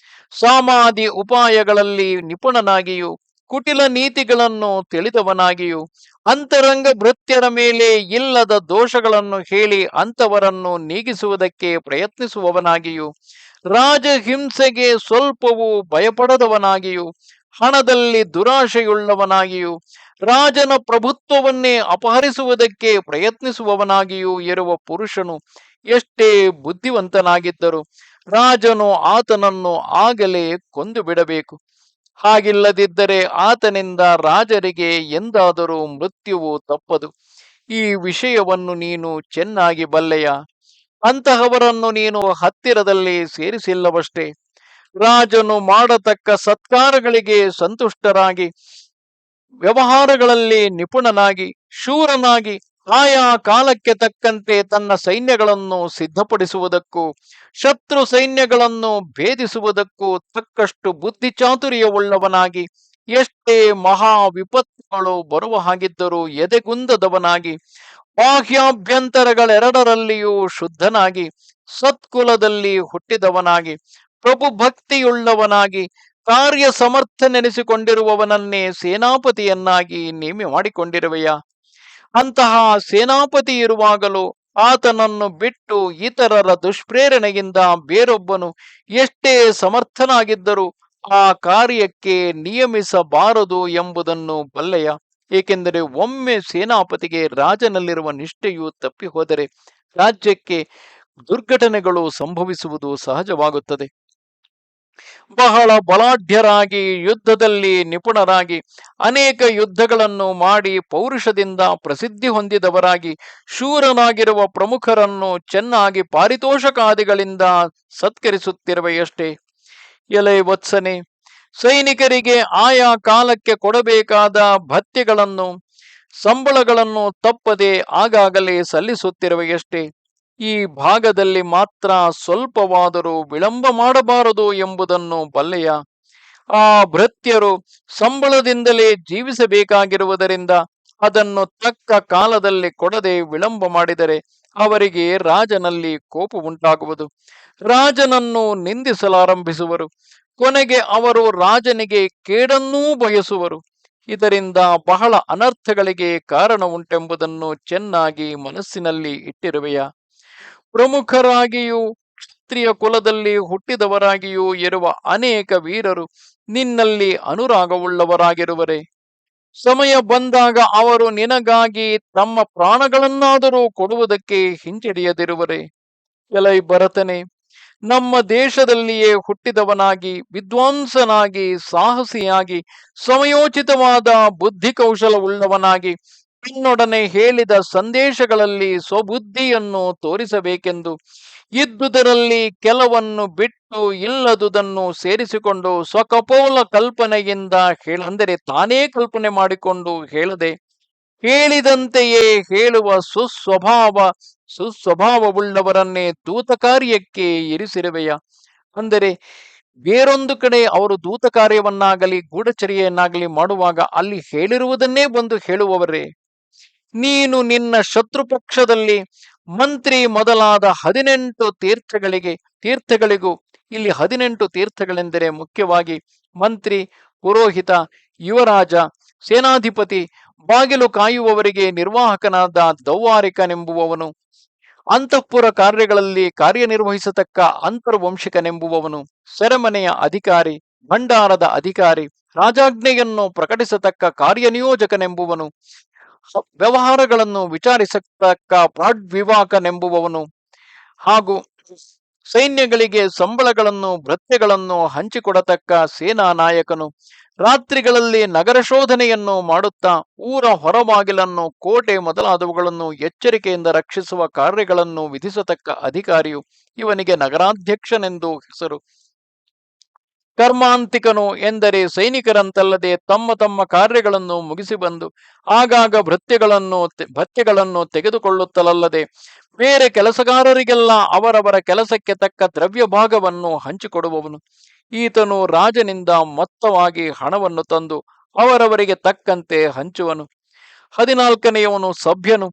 Speaker 1: ಸಾಮಾಧಿ ಉಪಾಯಗಳಲ್ಲಿ ನಿಪುಣನಾಗಿಯೂ ಕುಟಿಲ ನೀತಿಗಳನ್ನು ತಿಳಿದವನಾಗಿಯೂ ಅಂತರಂಗ ಭೃತ್ಯರ ಮೇಲೆ ಇಲ್ಲದ ದೋಷಗಳನ್ನು ಹೇಳಿ ಅಂತವರನ್ನು ನೀಗಿಸುವುದಕ್ಕೆ ಪ್ರಯತ್ನಿಸುವವನಾಗಿಯೂ ರಾಜಹಿಂಸೆಗೆ ಸ್ವಲ್ಪವೂ ಭಯಪಡದವನಾಗಿಯೂ ಹಣದಲ್ಲಿ ದುರಾಶೆಯುಳ್ಳವನಾಗಿಯೂ ರಾಜನ ಪ್ರಭುತ್ವವನ್ನೇ ಅಪಹರಿಸುವುದಕ್ಕೆ ಪ್ರಯತ್ನಿಸುವವನಾಗಿಯೂ ಇರುವ ಪುರುಷನು ಎಷ್ಟೇ ಬುದ್ಧಿವಂತನಾಗಿದ್ದರೂ ರಾಜನು ಆತನನ್ನು ಆಗಲೇ ಕೊಂದು ಬಿಡಬೇಕು. ಹಾಗಿಲ್ಲದಿದ್ದರೆ ಆತನಿಂದ ರಾಜರಿಗೆ ಎಂದಾದರೂ ಮೃತ್ಯುವು ತಪ್ಪದು. ಈ ವಿಷಯವನ್ನು ನೀನು ಚೆನ್ನಾಗಿ ಬಲ್ಲೆಯ. ಅಂತಹವರನ್ನು ನೀನು ಹತ್ತಿರದಲ್ಲಿ ಸೇರಿಸಿಲ್ಲವಷ್ಟೇ. ರಾಜನು ಮಾಡತಕ್ಕ ಸತ್ಕಾರಗಳಿಗೆ ಸಂತುಷ್ಟರಾಗಿ ವ್ಯವಹಾರಗಳಲ್ಲಿ ನಿಪುಣನಾಗಿ ಶೂರನಾಗಿ ಆಯಾ ಕಾಲಕ್ಕೆ ತಕ್ಕಂತೆ ತನ್ನ ಸೈನ್ಯಗಳನ್ನು ಸಿದ್ಧಪಡಿಸುವುದಕ್ಕೂ ಶತ್ರು ಸೈನ್ಯಗಳನ್ನು ಭೇದಿಸುವುದಕ್ಕೂ ತಕ್ಕಷ್ಟು ಬುದ್ಧಿಚಾತುರ್ಯವುಳ್ಳವನಾಗಿ ಎಷ್ಟೇ ಮಹಾ ವಿಪತ್ತುಗಳು ಬರುವ ಹಾಗಿದ್ದರೂ ಎದೆಗುಂದದವನಾಗಿ ಬಾಹ್ಯಾಭ್ಯಂತರಗಳೆರಡರಲ್ಲಿಯೂ ಶುದ್ಧನಾಗಿ ಸತ್ಕುಲದಲ್ಲಿ ಹುಟ್ಟಿದವನಾಗಿ ಪ್ರಭುಭಕ್ತಿಯುಳ್ಳವನಾಗಿ ಕಾರ್ಯ ಸಮರ್ಥನೆನಿಸಿಕೊಂಡಿರುವವನನ್ನೇ ಸೇನಾಪತಿಯನ್ನಾಗಿ ನೇಮಿ ಮಾಡಿಕೊಂಡಿರುವೆಯಾ? ಅಂತಹ ಸೇನಾಪತಿ ಇರುವಾಗಲೂ ಆತನನ್ನು ಬಿಟ್ಟು ಇತರರ ದುಷ್ಪ್ರೇರಣೆಯಿಂದ ಬೇರೊಬ್ಬನು ಎಷ್ಟೇ ಸಮರ್ಥನಾಗಿದ್ದರೂ ಆ ಕಾರ್ಯಕ್ಕೆ ನಿಯಮಿಸಬಾರದು ಎಂಬುದನ್ನು ಬಲ್ಲೆಯ. ಏಕೆಂದರೆ ಒಮ್ಮೆ ಸೇನಾಪತಿಗೆ ರಾಜನಲ್ಲಿರುವ ನಿಷ್ಠೆಯು ತಪ್ಪಿ ಹೋದರೆ ರಾಜ್ಯಕ್ಕೆ ದುರ್ಘಟನೆಗಳು ಸಂಭವಿಸುವುದು ಸಹಜವಾಗುತ್ತದೆ. ಬಹಳ ಬಲಾಢ್ಯರಾಗಿ ಯುದ್ಧದಲ್ಲಿ ನಿಪುಣರಾಗಿ ಅನೇಕ ಯುದ್ಧಗಳನ್ನು ಮಾಡಿ ಪೌರುಷದಿಂದ ಪ್ರಸಿದ್ಧಿ ಹೊಂದಿದವರಾಗಿ ಶೂರನಾಗಿರುವ ಪ್ರಮುಖರನ್ನು ಚೆನ್ನಾಗಿ ಪಾರಿತೋಷಕಾದಿಗಳಿಂದ ಸತ್ಕರಿಸುತ್ತಿರುವೆಯಷ್ಟೇ. ಎಲೆ ವತ್ಸನೆ, ಸೈನಿಕರಿಗೆ ಆಯಾ ಕಾಲಕ್ಕೆ ಕೊಡಬೇಕಾದ ಭತ್ಯೆಗಳನ್ನು ಸಂಬಳಗಳನ್ನು ತಪ್ಪದೆ ಆಗಾಗಲೇ ಸಲ್ಲಿಸುತ್ತಿರುವೆಯಷ್ಟೇ. ಈ ಭಾಗದಲ್ಲಿ ಮಾತ್ರ ಸ್ವಲ್ಪವಾದರೂ ವಿಳಂಬ ಮಾಡಬಾರದು ಎಂಬುದನ್ನು ಬಲ್ಲೆಯ. ಆ ಭೃತ್ಯರು ಸಂಬಳದಿಂದಲೇ ಜೀವಿಸಬೇಕಾಗಿರುವುದರಿಂದ ಅದನ್ನು ತಕ್ಕ ಕಾಲದಲ್ಲಿ ಕೊಡದೆ ವಿಳಂಬ ಮಾಡಿದರೆ ಅವರಿಗೆ ರಾಜನಲ್ಲಿ ಕೋಪ ಉಂಟಾಗುವುದು. ರಾಜನನ್ನು ನಿಂದಿಸಲಾರಂಭಿಸುವರು. ಕೊನೆಗೆ ಅವರು ರಾಜನಿಗೆ ಕೇಡನ್ನೂ ಬಯಸುವರು. ಇದರಿಂದ ಬಹಳ ಅನರ್ಥಗಳಿಗೆ ಕಾರಣ ಉಂಟೆಂಬುದನ್ನು ಚೆನ್ನಾಗಿ ಮನಸ್ಸಿನಲ್ಲಿ ಇಟ್ಟಿರುವೆಯ. ಪ್ರಮುಖರಾಗಿಯೂ ಕ್ಷತ್ರಿಯ ಕುಲದಲ್ಲಿ ಹುಟ್ಟಿದವರಾಗಿಯೂ ಇರುವ ಅನೇಕ ವೀರರು ನಿನ್ನಲ್ಲಿ ಅನುರಾಗವುಳ್ಳವರಾಗಿರುವರೆ. ಸಮಯ ಬಂದಾಗ ಅವರು ನಿನಗಾಗಿ ತಮ್ಮ ಪ್ರಾಣಗಳನ್ನಾದರೂ ಕೊಡುವುದಕ್ಕೆ ಹಿಂಜರಿಯದಿರುವರೆ. ಎಲೈ ಭರತನೇ, ನಮ್ಮ ದೇಶದಲ್ಲಿಯೇ ಹುಟ್ಟಿದವನಾಗಿ ವಿದ್ವಾಂಸನಾಗಿ ಸಾಹಸಿಯಾಗಿ ಸಮಯೋಚಿತವಾದ ಬುದ್ಧಿ ಕೌಶಲವುಳ್ಳವನಾಗಿ ತನ್ನೊಡನೆ ಹೇಳಿದ ಸಂದೇಶಗಳಲ್ಲಿ ಸ್ವಬುದ್ಧಿಯನ್ನು ತೋರಿಸಬೇಕೆಂದು ಇದ್ದುದರಲ್ಲಿ ಕೆಲವನ್ನು ಬಿಟ್ಟು ಇಲ್ಲದುದನ್ನು ಸೇರಿಸಿಕೊಂಡು ಸ್ವಕಪೋಲ ಕಲ್ಪನೆಯಿಂದ ಅಂದರೆ ತಾನೇ ಕಲ್ಪನೆ ಮಾಡಿಕೊಂಡು ಹೇಳದೆ ಹೇಳಿದಂತೆಯೇ ಹೇಳುವ ಸುಸ್ವಭಾವವುಳ್ಳವರನ್ನೇ ದೂತ ಕಾರ್ಯಕ್ಕೆ ಇರಿಸಿರುವೆಯ. ಅಂದರೆ ಬೇರೊಂದು ಕಡೆ ಅವರು ದೂತ ಕಾರ್ಯವನ್ನಾಗಲಿ ಗೂಢಚರ್ಯೆಯನ್ನಾಗಲಿ ಮಾಡುವಾಗ ಅಲ್ಲಿ ಹೇಳಿರುವುದನ್ನೇ ಬಂದು ಹೇಳುವವರೇ. ನೀನು ನಿನ್ನ ಶತ್ರುಪಕ್ಷದಲ್ಲಿ ಮಂತ್ರಿ ಮೊದಲಾದ 18 ತೀರ್ಥಗಳಿಗೂ ಇಲ್ಲಿ 18 ತೀರ್ಥಗಳೆಂದರೆ ಮುಖ್ಯವಾಗಿ ಮಂತ್ರಿ, ಪುರೋಹಿತ, ಯುವರಾಜ, ಸೇನಾಧಿಪತಿ, ಬಾಗಿಲು ಕಾಯುವವರಿಗೆ ನಿರ್ವಾಹಕನಾದ ದೌವಾರಿಕನೆಂಬುವವನು, ಅಂತಃಪುರ ಕಾರ್ಯಗಳಲ್ಲಿ ಕಾರ್ಯನಿರ್ವಹಿಸತಕ್ಕ ಅಂತರ್ವಂಶಿಕನೆಂಬುವವನು, ಸೆರೆಮನೆಯ ಅಧಿಕಾರಿ, ಭಂಡಾರದ ಅಧಿಕಾರಿ, ರಾಜಾಜ್ಞೆಯನ್ನು ಪ್ರಕಟಿಸತಕ್ಕ ಕಾರ್ಯನಿಯೋಜಕನೆಂಬುವನು, ವ್ಯವಹಾರಗಳನ್ನು ವಿಚಾರಿಸತಕ್ಕ ಪ್ರಾಡ್ವಿವಾಕನೆಂಬುವವನು, ಹಾಗೂ ಸೈನ್ಯಗಳಿಗೆ ಸಂಬಳಗಳನ್ನು ಭೃತ್ಯಗಳನ್ನು ಹಂಚಿಕೊಡತಕ್ಕ ಸೇನಾ ನಾಯಕನು, ರಾತ್ರಿಗಳಲ್ಲಿ ನಗರ ಶೋಧನೆಯನ್ನು ಮಾಡುತ್ತಾ ಊರ ಹೊರಬಾಗಿಲನ್ನು, ಕೋಟೆ ಮೊದಲಾದವುಗಳನ್ನು ಎಚ್ಚರಿಕೆಯಿಂದ ರಕ್ಷಿಸುವ ಕಾರ್ಯಗಳನ್ನು ವಿಧಿಸತಕ್ಕ ಅಧಿಕಾರಿಯು, ಇವನಿಗೆ ನಗರಾಧ್ಯಕ್ಷನೆಂದು ಹೆಸರು. ಕರ್ಮಾಂತಿಕನು ಎಂದರೆ ಸೈನಿಕರಂತಲ್ಲದೆ ತಮ್ಮ ತಮ್ಮ ಕಾರ್ಯಗಳನ್ನು ಮುಗಿಸಿ ಬಂದು ಆಗಾಗ ಭತ್ಯೆಗಳನ್ನು ತೆಗೆದುಕೊಳ್ಳುತ್ತಲಲ್ಲದೆ ಬೇರೆ ಕೆಲಸಗಾರರಿಗೆಲ್ಲ ಅವರವರ ಕೆಲಸಕ್ಕೆ ತಕ್ಕ ದ್ರವ್ಯ ಭಾಗವನ್ನು ಹಂಚಿಕೊಡುವವನು. ಈತನು ರಾಜನಿಂದ ಮೊತ್ತವಾಗಿ ಹಣವನ್ನು ತಂದು ಅವರವರಿಗೆ ತಕ್ಕಂತೆ ಹಂಚುವನು. 14ನೆಯವನು ಸಭ್ಯನು.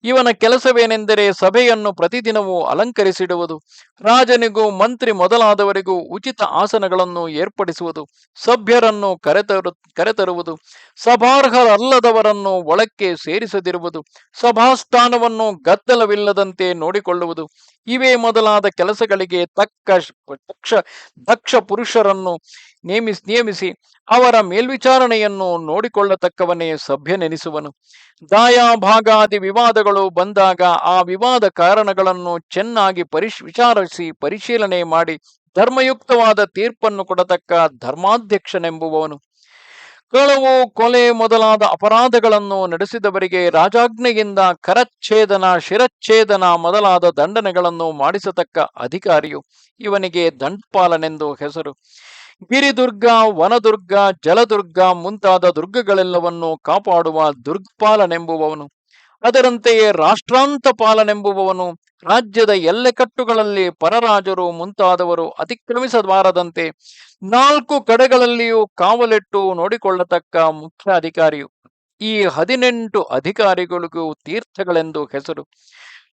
Speaker 1: ಇವನ ಕೆಲಸವೇನೆಂದರೆ ಸಭೆಯನ್ನು ಪ್ರತಿದಿನವೂ ಅಲಂಕರಿಸಿಡುವುದು, ರಾಜನಿಗೂ ಮಂತ್ರಿ ಮೊದಲಾದವರಿಗೂ ಉಚಿತ ಆಸನಗಳನ್ನು ಏರ್ಪಡಿಸುವುದು, ಸಭ್ಯರನ್ನು ಕರೆತರುವುದು, ಸಭಾರ್ಹರಲ್ಲದವರನ್ನು ಒಳಕ್ಕೆ ಸೇರಿಸದಿರುವುದು, ಸಭಾಸ್ಥಾನವನ್ನು ಗದ್ದಲವಿಲ್ಲದಂತೆ ನೋಡಿಕೊಳ್ಳುವುದು, ಇವೇ ಮೊದಲಾದ ಕೆಲಸಗಳಿಗೆ ದಕ್ಷ ಪುರುಷರನ್ನು ನೇಮಿಸಿ ಅವರ ಮೇಲ್ವಿಚಾರಣೆಯನ್ನು ನೋಡಿಕೊಳ್ಳತಕ್ಕವನೇ ಸಭ್ಯನೆನಿಸುವನು. ದಾಯಾಭಾಗಾದಿ ವಿವಾದಗಳು ಬಂದಾಗ ಆ ವಿವಾದ ಕಾರಣಗಳನ್ನು ಚೆನ್ನಾಗಿ ವಿಚಾರಿಸಿ ಪರಿಶೀಲನೆ ಮಾಡಿ ಧರ್ಮಯುಕ್ತವಾದ ತೀರ್ಪನ್ನು ಕೊಡತಕ್ಕ ಧರ್ಮಾಧ್ಯಕ್ಷನೆಂಬುವವನು. ಕಳವು, ಕೊಲೆ ಮೊದಲಾದ ಅಪರಾಧಗಳನ್ನು ನಡೆಸಿದವರಿಗೆ ರಾಜಾಜ್ಞೆಯಿಂದ ಕರಚ್ಛೇದನ, ಶಿರಚ್ಛೇದನ ಮೊದಲಾದ ದಂಡನೆಗಳನ್ನು ಮಾಡಿಸತಕ್ಕ ಅಧಿಕಾರಿಯು, ಇವನಿಗೆ ದಂಡಪಾಲನೆಂದು ಹೆಸರು. ಗಿರಿದುರ್ಗ, ವನದುರ್ಗ, ಜಲದುರ್ಗ ಮುಂತಾದ ದುರ್ಗಗಳೆಲ್ಲವನ್ನು ಕಾಪಾಡುವ ದುರ್ಗಪಾಲನೆಂಬುವವನು. ಅದರಂತೆಯೇ ರಾಷ್ಟ್ರಾಂತಪಾಲನೆಂಬುವವನು ರಾಜ್ಯದ ಎಲ್ಲೆಕಟ್ಟುಗಳಲ್ಲಿ ಪರರಾಜರು ಮುಂತಾದವರು ಅತಿಕ್ರಮಿಸಬಾರದಂತೆ 4 ಕಡೆಗಳಲ್ಲಿಯೂ ಕಾವಲಿಟ್ಟು ನೋಡಿಕೊಳ್ಳತಕ್ಕ ಮುಖ್ಯ ಅಧಿಕಾರಿಯು. ಈ 18 ಅಧಿಕಾರಿಗಳಿಗೂ ತೀರ್ಥಗಳೆಂದು ಹೆಸರು.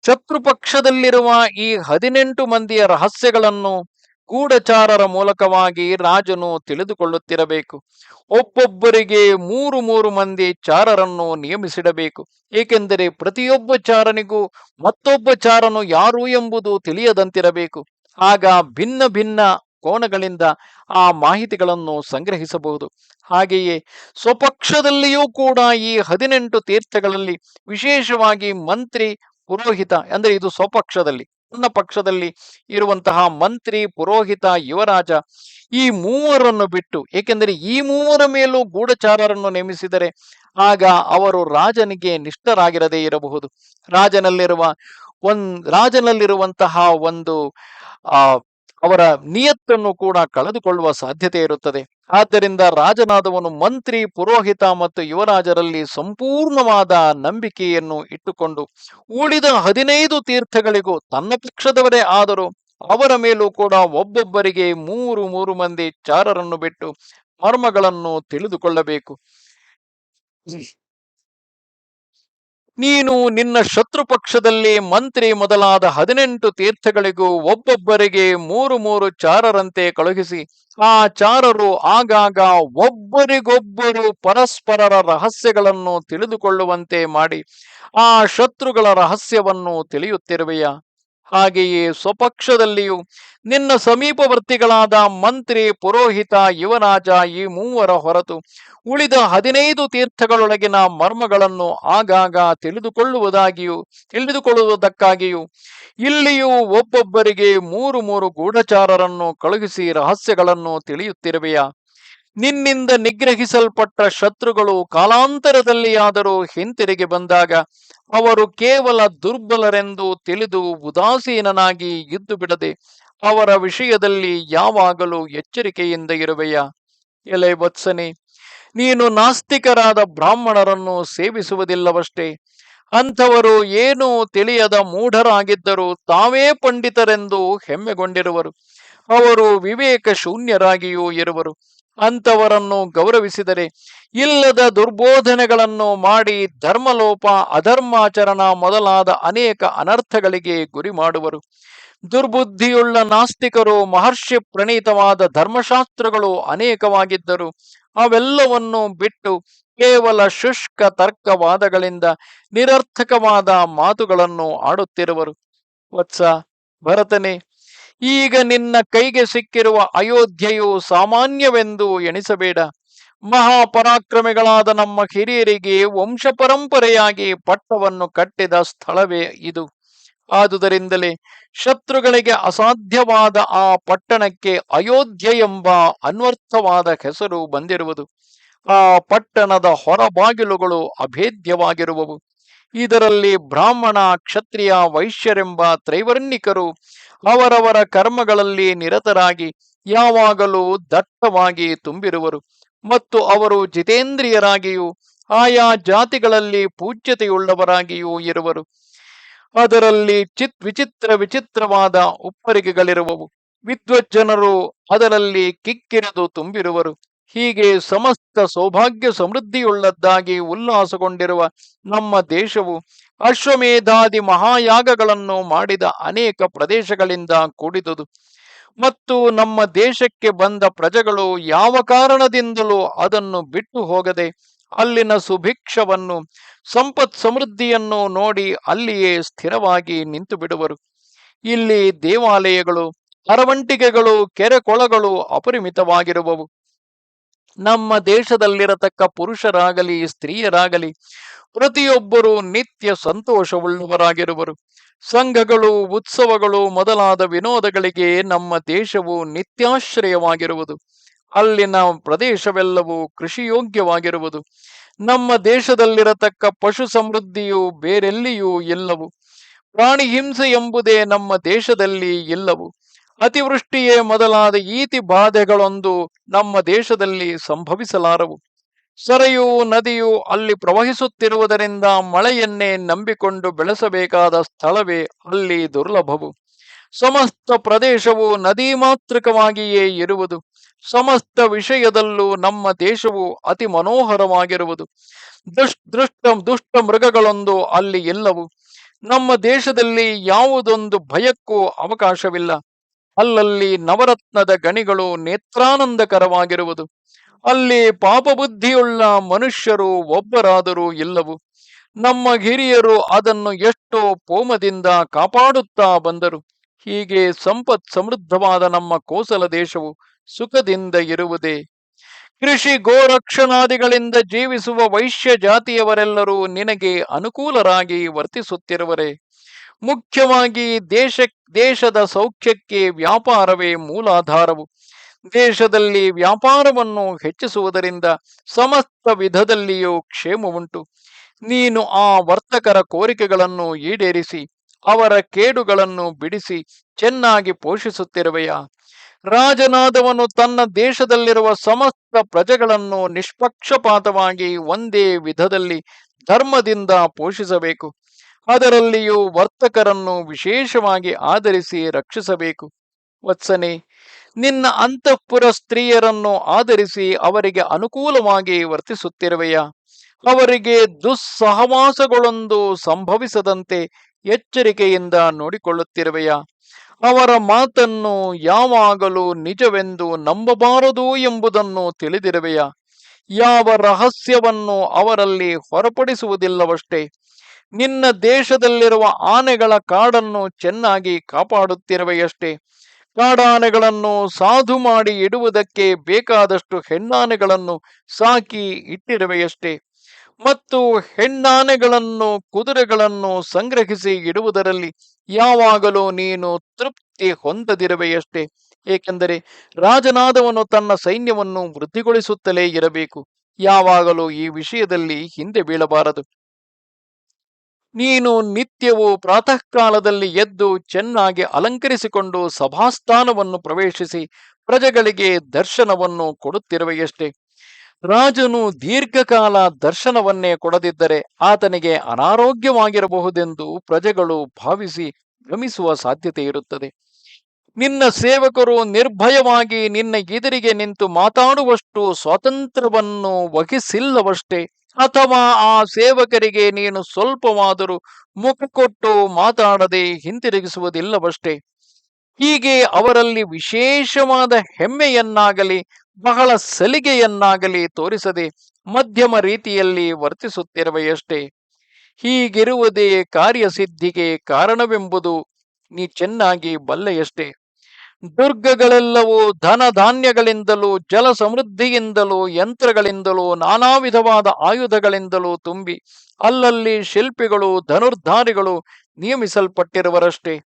Speaker 1: ಶತ್ರುಪಕ್ಷದಲ್ಲಿರುವ ಈ 18 ಮಂದಿಯ ರಹಸ್ಯಗಳನ್ನು ಗೂಢಚಾರರ ಮೂಲಕವಾಗಿ ರಾಜನು ತಿಳಿದುಕೊಳ್ಳುತ್ತಿರಬೇಕು. ಒಬ್ಬೊಬ್ಬರಿಗೆ 3 ಮಂದಿ ಚಾರರನ್ನು ನಿಯಮಿಸಿಡಬೇಕು. ಏಕೆಂದರೆ ಪ್ರತಿಯೊಬ್ಬ ಚಾರನಿಗೂ ಮತ್ತೊಬ್ಬ ಚಾರನು ಯಾರು ಎಂಬುದು ತಿಳಿಯದಂತಿರಬೇಕು. ಆಗ ಭಿನ್ನ ಭಿನ್ನ ಕೋನಗಳಿಂದ ಆ ಮಾಹಿತಿಗಳನ್ನು ಸಂಗ್ರಹಿಸಬಹುದು. ಹಾಗೆಯೇ ಸ್ವಪಕ್ಷದಲ್ಲಿಯೂ ಕೂಡ ಈ 18 ತೀರ್ಥಗಳಲ್ಲಿ ವಿಶೇಷವಾಗಿ ಮಂತ್ರಿ, ಪುರೋಹಿತ, ಅಂದರೆ ಇದು ಸ್ವಪಕ್ಷದಲ್ಲಿ, ನನ್ನ ಪಕ್ಷದಲ್ಲಿ ಇರುವಂತಹ ಮಂತ್ರಿ, ಪುರೋಹಿತ, ಯುವರಾಜ, ಈ 3ರನ್ನು ಬಿಟ್ಟು, ಏಕೆಂದರೆ ಈ 3ರ ಮೇಲೂ ಗೂಢಚಾರರನ್ನು ನೇಮಿಸಿದರೆ ಆಗ ಅವರು ರಾಜನಿಗೆ ನಿಷ್ಠರಾಗಿರದೇ ಇರಬಹುದು. ರಾಜನಲ್ಲಿರುವಂತಹ ಒಂದು ಅವರ ನಿಯತ್ತನ್ನು ಕೂಡ ಕಳೆದುಕೊಳ್ಳುವ ಸಾಧ್ಯತೆ ಇರುತ್ತದೆ. ಆದ್ದರಿಂದ ರಾಜನಾದವನು ಮಂತ್ರಿ, ಪುರೋಹಿತ ಮತ್ತು ಯುವರಾಜರಲ್ಲಿ ಸಂಪೂರ್ಣವಾದ ನಂಬಿಕೆಯನ್ನು ಇಟ್ಟುಕೊಂಡು ಉಳಿದ 15 ತೀರ್ಥಗಳಿಗೂ ತನ್ನ ಪಕ್ಷದವರೇ ಆದರೂ ಅವರ ಮೇಲೂ ಕೂಡ ಒಬ್ಬೊಬ್ಬರಿಗೆ 3 ಮಂದಿ ಚಾರರನ್ನು ಬಿಟ್ಟು ಮರ್ಮಗಳನ್ನು ತಿಳಿದುಕೊಳ್ಳಬೇಕು. ನೀನು ನಿನ್ನ ಶತ್ರು ಪಕ್ಷದಲ್ಲಿ ಮಂತ್ರಿ ಮೊದಲಾದ 18 ತೀರ್ಥಗಳಿಗೂ ಒಬ್ಬೊಬ್ಬರಿಗೆ 3 ಚಾರರಂತೆ ಕಳುಹಿಸಿ ಆ ಚಾರರು ಆಗಾಗ ಒಬ್ಬರಿಗೊಬ್ಬರು ಪರಸ್ಪರರ ರಹಸ್ಯಗಳನ್ನು ತಿಳಿದುಕೊಳ್ಳುವಂತೆ ಮಾಡಿ ಆ ಶತ್ರುಗಳ ರಹಸ್ಯವನ್ನು ತಿಳಿಯುತ್ತಿರುವೆಯಾ? ಹಾಗೆಯೇ ಸ್ವಪಕ್ಷದಲ್ಲಿಯೂ ನಿನ್ನ ಸಮೀಪವರ್ತಿಗಳಾದ ಮಂತ್ರಿ, ಪುರೋಹಿತ, ಯುವರಾಜ ಈ 3ರ ಹೊರತು ಉಳಿದ 15 ತೀರ್ಥಗಳೊಳಗಿನ ಮರ್ಮಗಳನ್ನು ಆಗಾಗ ತಿಳಿದುಕೊಳ್ಳುವುದಕ್ಕಾಗಿಯೂ ಇಲ್ಲಿಯೂ ಒಬ್ಬೊಬ್ಬರಿಗೆ 3 ಗೂಢಚಾರರನ್ನು ಕಳುಹಿಸಿ ರಹಸ್ಯಗಳನ್ನು ತಿಳಿಯುತ್ತಿರುವೆಯಾ? ನಿನ್ನಿಂದ ನಿಗ್ರಹಿಸಲ್ಪಟ್ಟ ಶತ್ರುಗಳು ಕಾಲಾಂತರದಲ್ಲಿಯಾದರೂ ಹಿಂತಿರುಗಿ ಬಂದಾಗ ಅವರು ಕೇವಲ ದುರ್ಬಲರೆಂದು ತಿಳಿದು ಉದಾಸೀನನಾಗಿ ಇದ್ದು ಬಿಡದೆ ಅವರ ವಿಷಯದಲ್ಲಿ ಯಾವಾಗಲೂ ಎಚ್ಚರಿಕೆಯಿಂದ ಇರುವೆಯಾ? ಎಲೆ ವತ್ಸನೆ, ನೀನು ನಾಸ್ತಿಕರಾದ ಬ್ರಾಹ್ಮಣರನ್ನು ಸೇವಿಸುವುದಿಲ್ಲವಷ್ಟೇ. ಅಂಥವರು ಏನೂ ತಿಳಿಯದ ಮೂಢರಾಗಿದ್ದರೂ ತಾವೇ ಪಂಡಿತರೆಂದು ಹೆಮ್ಮೆಗೊಂಡಿರುವರು. ಅವರು ವಿವೇಕ ಶೂನ್ಯರಾಗಿಯೂ ಇರುವರು. ಅಂಥವರನ್ನು ಗೌರವಿಸಿದರೆ ಇಲ್ಲದ ದುರ್ಬೋಧನೆಗಳನ್ನು ಮಾಡಿ ಧರ್ಮಲೋಪ, ಅಧರ್ಮಾಚರಣ ಮೊದಲಾದ ಅನೇಕ ಅನರ್ಥಗಳಿಗೆ ಗುರಿ ಮಾಡುವರು. ದುರ್ಬುದ್ಧಿಯುಳ್ಳ ನಾಸ್ತಿಕರು ಮಹರ್ಷಿ ಪ್ರಣೀತವಾದ ಧರ್ಮಶಾಸ್ತ್ರಗಳು ಅನೇಕವಾಗಿದ್ದರು ಅವೆಲ್ಲವನ್ನು ಬಿಟ್ಟು ಕೇವಲ ಶುಷ್ಕ ತರ್ಕವಾದಗಳಿಂದ ನಿರರ್ಥಕವಾದ ಮಾತುಗಳನ್ನು ಆಡುತ್ತಿರುವರು. ವತ್ಸ ಭರತನೇ, ಈಗ ನಿನ್ನ ಕೈಗೆ ಸಿಕ್ಕಿರುವ ಅಯೋಧ್ಯೆಯು ಸಾಮಾನ್ಯವೆಂದು ಎಣಿಸಬೇಡ. ಮಹಾಪರಾಕ್ರಮಿಗಳಾದ ನಮ್ಮ ಹಿರಿಯರಿಗೆ ವಂಶ ಪರಂಪರೆಯಾಗಿ ಪಟ್ಟವನ್ನು ಕಟ್ಟಿದ ಸ್ಥಳವೇ ಇದು. ಆದುದರಿಂದಲೇ ಶತ್ರುಗಳಿಗೆ ಅಸಾಧ್ಯವಾದ ಆ ಪಟ್ಟಣಕ್ಕೆ ಅಯೋಧ್ಯೆ ಎಂಬ ಅನ್ವರ್ಥವಾದ ಹೆಸರು ಬಂದಿರುವುದು. ಆ ಪಟ್ಟಣದ ಹೊರಬಾಗಿಲುಗಳು ಅಭೇದ್ಯವಾಗಿರುವವು. ಇದರಲ್ಲಿ ಬ್ರಾಹ್ಮಣ, ಕ್ಷತ್ರಿಯ, ವೈಶ್ಯರೆಂಬ ತ್ರೈವರ್ಣಿಕರು ಅವರವರ ಕರ್ಮಗಳಲ್ಲಿ ನಿರತರಾಗಿ ಯಾವಾಗಲೂ ದಟ್ಟವಾಗಿ ತುಂಬಿರುವರು. ಮತ್ತು ಅವರು ಜಿತೇಂದ್ರಿಯರಾಗಿಯೂ ಆಯಾ ಜಾತಿಗಳಲ್ಲಿ ಪೂಜ್ಯತೆಯುಳ್ಳವರಾಗಿಯೂ ಇರುವರು. ಅದರಲ್ಲಿ ವಿಚಿತ್ರವಾದ ಉಪ್ಪರಿಗೆಗಳಿರುವವು. ವಿದ್ವಜ್ಜನರು ಅದರಲ್ಲಿ ಕಿಕ್ಕಿರಿದು ತುಂಬಿರುವರು. ಹೀಗೆ ಸಮಸ್ತ ಸೌಭಾಗ್ಯ ಸಮೃದ್ಧಿಯುಳ್ಳದ್ದಾಗಿ ಉಲ್ಲಾಸಗೊಂಡಿರುವ ನಮ್ಮ ದೇಶವು ಅಶ್ವಮೇಧಾದಿ ಮಹಾಯಾಗಗಳನ್ನು ಮಾಡಿದ ಅನೇಕ ಪ್ರದೇಶಗಳಿಂದ ಕೂಡಿದುದು. ಮತ್ತು ನಮ್ಮ ದೇಶಕ್ಕೆ ಬಂದ ಪ್ರಜೆಗಳು ಯಾವ ಕಾರಣದಿಂದಲೂ ಅದನ್ನು ಬಿಟ್ಟು ಹೋಗದೆ ಅಲ್ಲಿನ ಸುಭಿಕ್ಷವನ್ನು, ಸಂಪತ್ ಸಮೃದ್ಧಿಯನ್ನು ನೋಡಿ ಅಲ್ಲಿಯೇ ಸ್ಥಿರವಾಗಿ ನಿಂತು ಬಿಡುವರು. ಇಲ್ಲಿ ದೇವಾಲಯಗಳು, ಅರವಂಟಿಗೆಗಳು, ಕೆರೆ ಕೊಳಗಳು ಅಪರಿಮಿತವಾಗಿರುವವು. ನಮ್ಮ ದೇಶದಲ್ಲಿರತಕ್ಕ ಪುರುಷರಾಗಲಿ ಸ್ತ್ರೀಯರಾಗಲಿ ಪ್ರತಿಯೊಬ್ಬರೂ ನಿತ್ಯ ಸಂತೋಷವುಳ್ಳವರಾಗಿರುವರು. ಸಂಘಗಳು, ಉತ್ಸವಗಳು ಮೊದಲಾದ ವಿನೋದಗಳಿಗೆ ನಮ್ಮ ದೇಶವು ನಿತ್ಯಾಶ್ರಯವಾಗಿರುವುದು. ಅಲ್ಲಿನ ಪ್ರದೇಶವೆಲ್ಲವೂ ಕೃಷಿಯೋಗ್ಯವಾಗಿರುವುದು. ನಮ್ಮ ದೇಶದಲ್ಲಿರತಕ್ಕ ಪಶು ಸಮೃದ್ಧಿಯು ಬೇರೆಲ್ಲಿಯೂ ಇಲ್ಲವು. ಪ್ರಾಣಿ ಹಿಂಸೆ ಎಂಬುದೇ ನಮ್ಮ ದೇಶದಲ್ಲಿ ಇಲ್ಲವು. ಅತಿವೃಷ್ಟಿಯೇ ಮೊದಲಾದ ಈತಿ ಬಾಧೆಗಳೊಂದು ನಮ್ಮ ದೇಶದಲ್ಲಿ ಸಂಭವಿಸಲಾರವು. ಸರೆಯೂ ನದಿಯು ಅಲ್ಲಿ ಪ್ರವಹಿಸುತ್ತಿರುವುದರಿಂದ ಮಳೆಯನ್ನೇ ನಂಬಿಕೊಂಡು ಬೆಳೆಸಬೇಕಾದ ಸ್ಥಳವೇ ಅಲ್ಲಿ ದುರ್ಲಭವು. ಸಮಸ್ತ ಪ್ರದೇಶವು ನದಿ ಮಾತೃಕವಾಗಿಯೇ ಇರುವುದು. ಸಮಸ್ತ ವಿಷಯದಲ್ಲೂ ನಮ್ಮ ದೇಶವು ಅತಿ ಮನೋಹರವಾಗಿರುವುದು. ದುಷ್ಟ ಮೃಗಗಳೊಂದು ಅಲ್ಲಿ ಇಲ್ಲವು. ನಮ್ಮ ದೇಶದಲ್ಲಿ ಯಾವುದೊಂದು ಭಯಕ್ಕೂ ಅವಕಾಶವಿಲ್ಲ. ಅಲ್ಲಲ್ಲಿ ನವರತ್ನದ ಗಣಿಗಳು ನೇತ್ರಾನಂದಕರವಾಗಿರುವುದು. ಅಲ್ಲಿ ಪಾಪಬುದ್ಧಿಯುಳ್ಳ ಮನುಷ್ಯರು ಒಬ್ಬರಾದರೂ ಇಲ್ಲವು. ನಮ್ಮ ಹಿರಿಯರು ಅದನ್ನು ಎಷ್ಟೋ ಪೋಮದಿಂದ ಕಾಪಾಡುತ್ತಾ ಬಂದರು. ಹೀಗೆ ಸಂಪತ್ ಸಮೃದ್ಧವಾದ ನಮ್ಮ ಕೋಸಲ ದೇಶವು ಸುಖದಿಂದ ಇರುವುದೇ. ಕೃಷಿ ಗೋರಕ್ಷಣಾದಿಗಳಿಂದ ಜೀವಿಸುವ ವೈಶ್ಯ ಜಾತಿಯವರೆಲ್ಲರೂ ನಿನಗೆ ಅನುಕೂಲರಾಗಿ ವರ್ತಿಸುತ್ತಿರುವರೇ. ಮುಖ್ಯವಾಗಿ ದೇಶದ ಸೌಖ್ಯಕ್ಕೆ ವ್ಯಾಪಾರವೇ ಮೂಲಾಧಾರವು. ದೇಶದಲ್ಲಿ ವ್ಯಾಪಾರವನ್ನು ಹೆಚ್ಚಿಸುವುದರಿಂದ ಸಮಸ್ತ ವಿಧದಲ್ಲಿಯೂ ಕ್ಷೇಮವುಂಟು. ನೀನು ಆ ವರ್ತಕರ ಕೋರಿಕೆಗಳನ್ನು ಈಡೇರಿಸಿ ಅವರ ಕೇಡುಗಳನ್ನು ಬಿಡಿಸಿ ಚೆನ್ನಾಗಿ ಪೋಷಿಸುತ್ತಿರುವೆಯಾ? ರಾಜನಾದವನು ತನ್ನ ದೇಶದಲ್ಲಿರುವ ಸಮಸ್ತ ಪ್ರಜೆಗಳನ್ನು ನಿಷ್ಪಕ್ಷಪಾತವಾಗಿ ಒಂದೇ ವಿಧದಲ್ಲಿ ಧರ್ಮದಿಂದ ಪೋಷಿಸಬೇಕು. ಅದರಲ್ಲಿಯೂ ವರ್ತಕರನ್ನು ವಿಶೇಷವಾಗಿ ಆಧರಿಸಿ ರಕ್ಷಿಸಬೇಕು. ವತ್ಸನೆ, ನಿನ್ನ ಅಂತಃಪುರ ಸ್ತ್ರೀಯರನ್ನು ಆಧರಿಸಿ ಅವರಿಗೆ ಅನುಕೂಲವಾಗಿ ವರ್ತಿಸುತ್ತಿರುವೆಯಾ? ಅವರಿಗೆ ದುಸ್ಸಹವಾಸಗಳೊಂದು ಸಂಭವಿಸದಂತೆ ಎಚ್ಚರಿಕೆಯಿಂದ ನೋಡಿಕೊಳ್ಳುತ್ತಿರುವೆಯಾ? ಅವರ ಮಾತನ್ನು ಯಾವಾಗಲೂ ನಿಜವೆಂದು ನಂಬಬಾರದು ಎಂಬುದನ್ನು ತಿಳಿದಿರುವೆಯಾ? ಯಾವ ರಹಸ್ಯವನ್ನು ಅವರಲ್ಲಿ ಹೊರಪಡಿಸುವುದಿಲ್ಲವಷ್ಟೇ. ನಿನ್ನ ದೇಶದಲ್ಲಿರುವ ಆನೆಗಳ ಕಾಡನ್ನು ಚೆನ್ನಾಗಿ ಕಾಪಾಡುತ್ತಿರುವೆಯಷ್ಟೇ. ಕಾಡಾನೆಗಳನ್ನು ಸಾಧು ಮಾಡಿ ಇಡುವುದಕ್ಕೆ ಬೇಕಾದಷ್ಟು ಹೆಣ್ಣಾನೆಗಳನ್ನು ಸಾಕಿ ಇಟ್ಟಿರುವೆಯಷ್ಟೇ. ಮತ್ತು ಹೆಣ್ಣಾನೆಗಳನ್ನು, ಕುದುರೆಗಳನ್ನು ಸಂಗ್ರಹಿಸಿ ಇಡುವುದರಲ್ಲಿ ಯಾವಾಗಲೂ ನೀನು ತೃಪ್ತಿ ಹೊಂದದಿರುವೆಯಷ್ಟೇ. ಏಕೆಂದರೆ ರಾಜನಾದವನು ತನ್ನ ಸೈನ್ಯವನ್ನು ವೃದ್ಧಿಗೊಳಿಸುತ್ತಲೇ ಇರಬೇಕು. ಯಾವಾಗಲೂ ಈ ವಿಷಯದಲ್ಲಿ ಹಿಂದೆ ಬೀಳಬಾರದು. ನೀನು ನಿತ್ಯವೂ ಪ್ರಾತಃ ಕಾಲದಲ್ಲಿ ಎದ್ದು ಚೆನ್ನಾಗಿ ಅಲಂಕರಿಸಿಕೊಂಡು ಸಭಾಸ್ಥಾನವನ್ನು ಪ್ರವೇಶಿಸಿ ಪ್ರಜೆಗಳಿಗೆ ದರ್ಶನವನ್ನು ಕೊಡುತ್ತಿರುವೆಯಷ್ಟೇ. ರಾಜನು ದೀರ್ಘಕಾಲ ದರ್ಶನವನ್ನೇ ಕೊಡದಿದ್ದರೆ ಆತನಿಗೆ ಅನಾರೋಗ್ಯವಾಗಿರಬಹುದೆಂದು ಪ್ರಜೆಗಳು ಭಾವಿಸಿ ಭ್ರಮಿಸುವ ಸಾಧ್ಯತೆ ಇರುತ್ತದೆ. ನಿನ್ನ ಸೇವಕರು ನಿರ್ಭಯವಾಗಿ ನಿನ್ನ ಎದುರಿಗೆ ನಿಂತು ಮಾತಾಡುವಷ್ಟು ಸ್ವಾತಂತ್ರ್ಯವನ್ನು ವಹಿಸಿಲ್ಲವಷ್ಟೇ. ಅಥವಾ ಆ ಸೇವಕರಿಗೆ ನೀನು ಸ್ವಲ್ಪವಾದರೂ ಮುಖ ಕೊಟ್ಟು ಮಾತಾಡದೆ ಹಿಂತಿರುಗಿಸುವುದಿಲ್ಲವಷ್ಟೇ. ಹೀಗೆ ಅವರಲ್ಲಿ ವಿಶೇಷವಾದ ಹೆಮ್ಮೆಯನ್ನಾಗಲಿ ಬಹಳ ಸಲಿಗೆಯನ್ನಾಗಲಿ ತೋರಿಸದೆ ಮಧ್ಯಮ ರೀತಿಯಲ್ಲಿ ವರ್ತಿಸುತ್ತಿರುವೆಯಷ್ಟೇ. ಹೀಗಿರುವುದೇ ಕಾರ್ಯಸಿದ್ಧಿಗೆ ಕಾರಣವೆಂಬುದು ನೀ ಚೆನ್ನಾಗಿ ಬಲ್ಲೆಯಷ್ಟೇ. ದುರ್ಗಗಳೆಲ್ಲವೂ ಧನ ಧಾನ್ಯಗಳಿಂದಲೂ ಜಲ ಸಮೃದ್ಧಿಯಿಂದಲೂ ಯಂತ್ರಗಳಿಂದಲೂ ನಾನಾ ವಿಧವಾದ ಆಯುಧಗಳಿಂದಲೂ ತುಂಬಿ ಅಲ್ಲಲ್ಲಿ ಶಿಲ್ಪಿಗಳು ಧನುರ್ಧಾರಿಗಳು ನಿಯಮಿಸಲ್ಪಟ್ಟಿರುವರಷ್ಟೇ.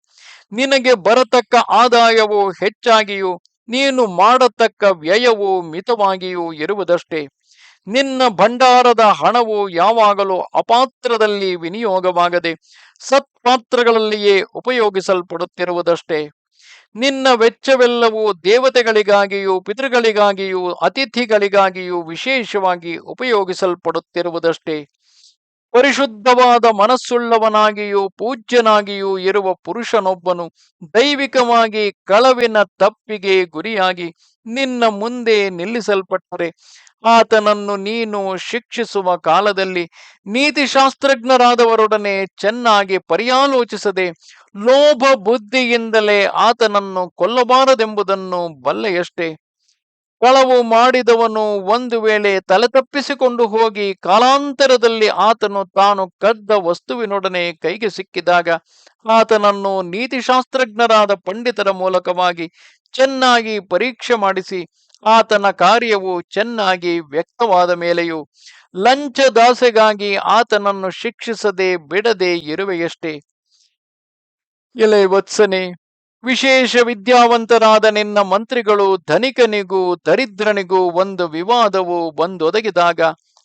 Speaker 1: ನಿನಗೆ ಬರತಕ್ಕ ಆದಾಯವು ಹೆಚ್ಚಾಗಿಯೂ ನೀನು ಮಾಡತಕ್ಕ ವ್ಯಯವು ಮಿತವಾಗಿಯೂ ಇರುವುದಷ್ಟೇ. ನಿನ್ನ ಭಂಡಾರದ ಹಣವು ಯಾವಾಗಲೂ ಅಪಾತ್ರದಲ್ಲಿ ವಿನಿಯೋಗವಾಗದೆ ಸತ್ಪಾತ್ರಗಳಲ್ಲಿಯೇ ಉಪಯೋಗಿಸಲ್ಪಡುತ್ತಿರುವುದಷ್ಟೇ. ನಿನ್ನ ವೆಚ್ಚವೆಲ್ಲವೂ ದೇವತೆಗಳಿಗಾಗಿಯೂ ಪಿತೃಗಳಿಗಾಗಿಯೂ ಅತಿಥಿಗಳಿಗಾಗಿಯೂ ವಿಶೇಷವಾಗಿ ಉಪಯೋಗಿಸಲ್ಪಡುತ್ತಿರುವುದಷ್ಟೇ. ಪರಿಶುದ್ಧವಾದ ಮನಸ್ಸುಳ್ಳವನಾಗಿಯೂ ಪೂಜ್ಯನಾಗಿಯೂ ಇರುವ ಪುರುಷನೊಬ್ಬನು ದೈವಿಕವಾಗಿ ಕಳವಿನ ತಪ್ಪಿಗೆ ಗುರಿಯಾಗಿ ನಿನ್ನ ಮುಂದೆ ನಿಲ್ಲಿಸಲ್ಪಟ್ಟರೆ ಆತನನ್ನು ನೀನು ಶಿಕ್ಷಿಸುವ ಕಾಲದಲ್ಲಿ ನೀತಿಶಾಸ್ತ್ರಜ್ಞರಾದವರೊಡನೆ ಚೆನ್ನಾಗಿ ಪರ್ಯಾಲೋಚಿಸದೆ ಲೋಭ ಬುದ್ಧಿಯಿಂದಲೇ ಆತನನ್ನು ಕೊಲ್ಲಬಾರದೆಂಬುದನ್ನು ಬಲ್ಲೆಯಷ್ಟೇ. ಕಳವು ಮಾಡಿದವನು ಒಂದು ವೇಳೆ ತಲೆ ತಪ್ಪಿಸಿಕೊಂಡು ಹೋಗಿ ಕಾಲಾಂತರದಲ್ಲಿ ಆತನು ತಾನು ಕದ್ದ ವಸ್ತುವಿನೊಡನೆ ಕೈಗೆ ಸಿಕ್ಕಿದಾಗ ಆತನನ್ನು ನೀತಿಶಾಸ್ತ್ರಜ್ಞರಾದ ಪಂಡಿತರ ಮೂಲಕವಾಗಿ ಚೆನ್ನಾಗಿ ಪರೀಕ್ಷೆ ಮಾಡಿಸಿ ಆತನ ಕಾರ್ಯವು ಚೆನ್ನಾಗಿ ವ್ಯಕ್ತವಾದ ಮೇಲೆಯೂ ಲಂಚದಾಸೆಗಾಗಿ ಆತನನ್ನು ಶಿಕ್ಷಿಸದೆ ಬಿಡದೆ ಇರುವೆಯಷ್ಟೇ. ಎಲೆ ವತ್ಸನೆ, ವಿಶೇಷ ವಿದ್ಯಾವಂತರಾದ ನಿನ್ನ ಮಂತ್ರಿಗಳು ಧನಿಕನಿಗೂ ದರಿದ್ರನಿಗೂ ಒಂದು ವಿವಾದವು ಬಂದೊದಗಿದಾಗ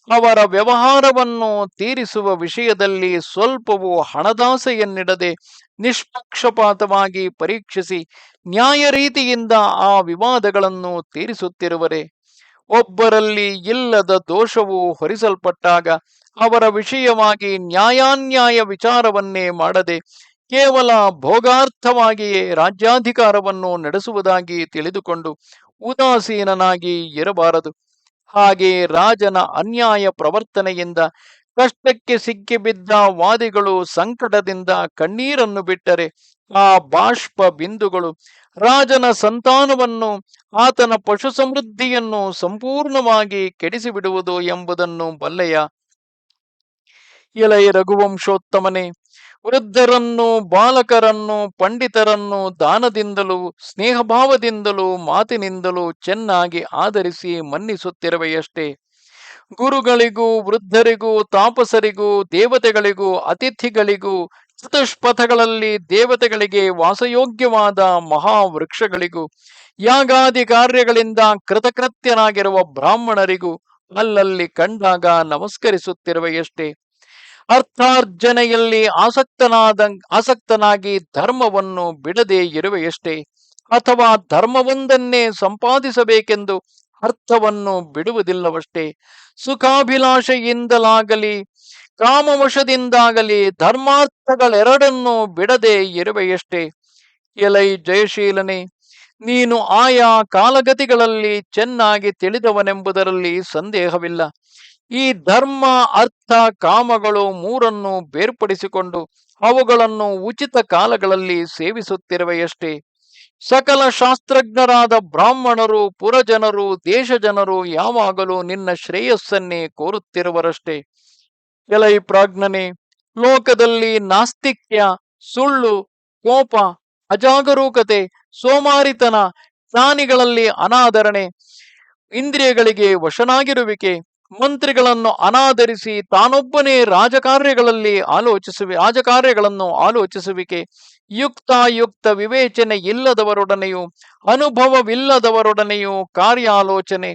Speaker 1: ಅವರ ವ್ಯವಹಾರವನ್ನು ತೀರಿಸುವ ವಿಷಯದಲ್ಲಿ ಸ್ವಲ್ಪವೂ ಹಣದಾಸೆಯನ್ನಿಡದೆ ನಿಷ್ಪಕ್ಷಪಾತವಾಗಿ ಪರೀಕ್ಷಿಸಿ ನ್ಯಾಯ ರೀತಿಯಿಂದ ಆ ವಿವಾದಗಳನ್ನು ತೀರಿಸುತ್ತಿರುವರೆ. ಒಬ್ಬರಲ್ಲಿ ಇಲ್ಲದ ದೋಷವು ಹೊರಿಸಲ್ಪಟ್ಟಾಗ ಅವರ ವಿಷಯವಾಗಿ ನ್ಯಾಯಾನ್ಯಾಯ ವಿಚಾರವನ್ನೇ ಮಾಡದೆ ಕೇವಲ ಭೋಗಾರ್ಥವಾಗಿಯೇ ರಾಜ್ಯಾಧಿಕಾರವನ್ನು ನಡೆಸುವುದಾಗಿ ತಿಳಿದುಕೊಂಡು ಉದಾಸೀನನಾಗಿ ಇರಬಾರದು. ಹಾಗೆ ರಾಜನ ಅನ್ಯಾಯ ಪ್ರವರ್ತನೆಯಿಂದ ಕಷ್ಟಕ್ಕೆ ಸಿಕ್ಕಿಬಿದ್ದ ವಾದಿಗಳು ಸಂಕಟದಿಂದ ಕಣ್ಣೀರನ್ನು ಬಿಟ್ಟರೆ ಆ ಬಾಷ್ಪ ಬಿಂದುಗಳು ರಾಜನ ಸಂತಾನವನ್ನು ಆತನ ಪಶು ಸಮೃದ್ಧಿಯನ್ನು ಸಂಪೂರ್ಣವಾಗಿ ಕೆಡಿಸಿಬಿಡುವುದು ಎಂಬುದನ್ನು ಬಲ್ಲೆಯ. ಎಲೈ ರಘುವಂಶೋತ್ತಮನೇ, ವೃದ್ಧರನ್ನು ಬಾಲಕರನ್ನು ಪಂಡಿತರನ್ನು ದಾನದಿಂದಲೂ ಸ್ನೇಹಭಾವದಿಂದಲೂ ಮಾತಿನಿಂದಲೂ ಚೆನ್ನಾಗಿ ಆದರಿಸಿ ಮನ್ನಿಸುತ್ತಿರುವೆಯಷ್ಟೇ. ಗುರುಗಳಿಗೂ ವೃದ್ಧರಿಗೂ ತಾಪಸರಿಗೂ ದೇವತೆಗಳಿಗೂ ಅತಿಥಿಗಳಿಗೂ ಚತುಷ್ಪಥಗಳಲ್ಲಿ ದೇವತೆಗಳಿಗೆ ವಾಸಯೋಗ್ಯವಾದ ಮಹಾವೃಕ್ಷಗಳಿಗೂ ಯಾಗಾದಿ ಕಾರ್ಯಗಳಿಂದ ಕೃತಕೃತ್ಯನಾಗಿರುವ ಬ್ರಾಹ್ಮಣರಿಗೂ ಅಲ್ಲಲ್ಲಿ ಕಂಡಾಗ ನಮಸ್ಕರಿಸುತ್ತಿರುವೆಯಷ್ಟೇ. ಅರ್ಥಾರ್ಜನೆಯಲ್ಲಿ ಆಸಕ್ತನಾಗಿ ಧರ್ಮವನ್ನು ಬಿಡದೆ ಇರುವೆಯಷ್ಟೇ. ಅಥವಾ ಧರ್ಮವೊಂದನ್ನೇ ಸಂಪಾದಿಸಬೇಕೆಂದು ಅರ್ಥವನ್ನು ಬಿಡುವುದಿಲ್ಲವಷ್ಟೇ. ಸುಖಾಭಿಲಾಷೆಯಿಂದಲಾಗಲಿ ಕಾಮವಶದಿಂದಾಗಲಿ ಧರ್ಮಾರ್ಥಗಳೆರಡನ್ನೂ ಬಿಡದೆ ಇರುವೆಯಷ್ಟೇ. ಎಲೈ ಜಯಶೀಲನೆ, ನೀನು ಆಯಾ ಕಾಲಗತಿಗಳಲ್ಲಿ ಚೆನ್ನಾಗಿ ತಿಳಿದವನೆಂಬುದರಲ್ಲಿ ಸಂದೇಹವಿಲ್ಲ. ಈ ಧರ್ಮ ಅರ್ಥ ಕಾಮಗಳು ಮೂರನ್ನು ಬೇರ್ಪಡಿಸಿಕೊಂಡು ಅವುಗಳನ್ನು ಉಚಿತ ಕಾಲಗಳಲ್ಲಿ ಸೇವಿಸುತ್ತಿರುವೆಯಷ್ಟೇ. ಸಕಲ ಶಾಸ್ತ್ರಜ್ಞರಾದ ಬ್ರಾಹ್ಮಣರು ಪುರಜನರು ದೇಶಜನರು ಯಾವಾಗಲೂ ನಿನ್ನ ಶ್ರೇಯಸ್ಸನ್ನೇ ಕೋರುತ್ತಿರುವರಷ್ಟೇ. ಎಲೈ ಪ್ರಾಜ್ಞನೆ, ಲೋಕದಲ್ಲಿ ನಾಸ್ತಿಕ್ಯ, ಸುಳ್ಳು, ಕೋಪ, ಅಜಾಗರೂಕತೆ, ಸೋಮಾರಿತನ, ಜ್ಞಾನಿಗಳಲ್ಲಿ ಅನಾದರಣೆ, ಇಂದ್ರಿಯಗಳಿಗೆ ವಶನಾಗಿರುವಿಕೆ, ಮಂತ್ರಿಗಳನ್ನು ಅನಾದರಿಸಿ ತಾನೊಬ್ಬನೇ ರಾಜಕಾರ್ಯಗಳನ್ನು ಆಲೋಚಿಸುವಿಕೆ, ಯುಕ್ತಾಯುಕ್ತ ವಿವೇಚನೆ ಇಲ್ಲದವರೊಡನೆಯೂ ಅನುಭವವಿಲ್ಲದವರೊಡನೆಯೂ ಕಾರ್ಯಾಲೋಚನೆ,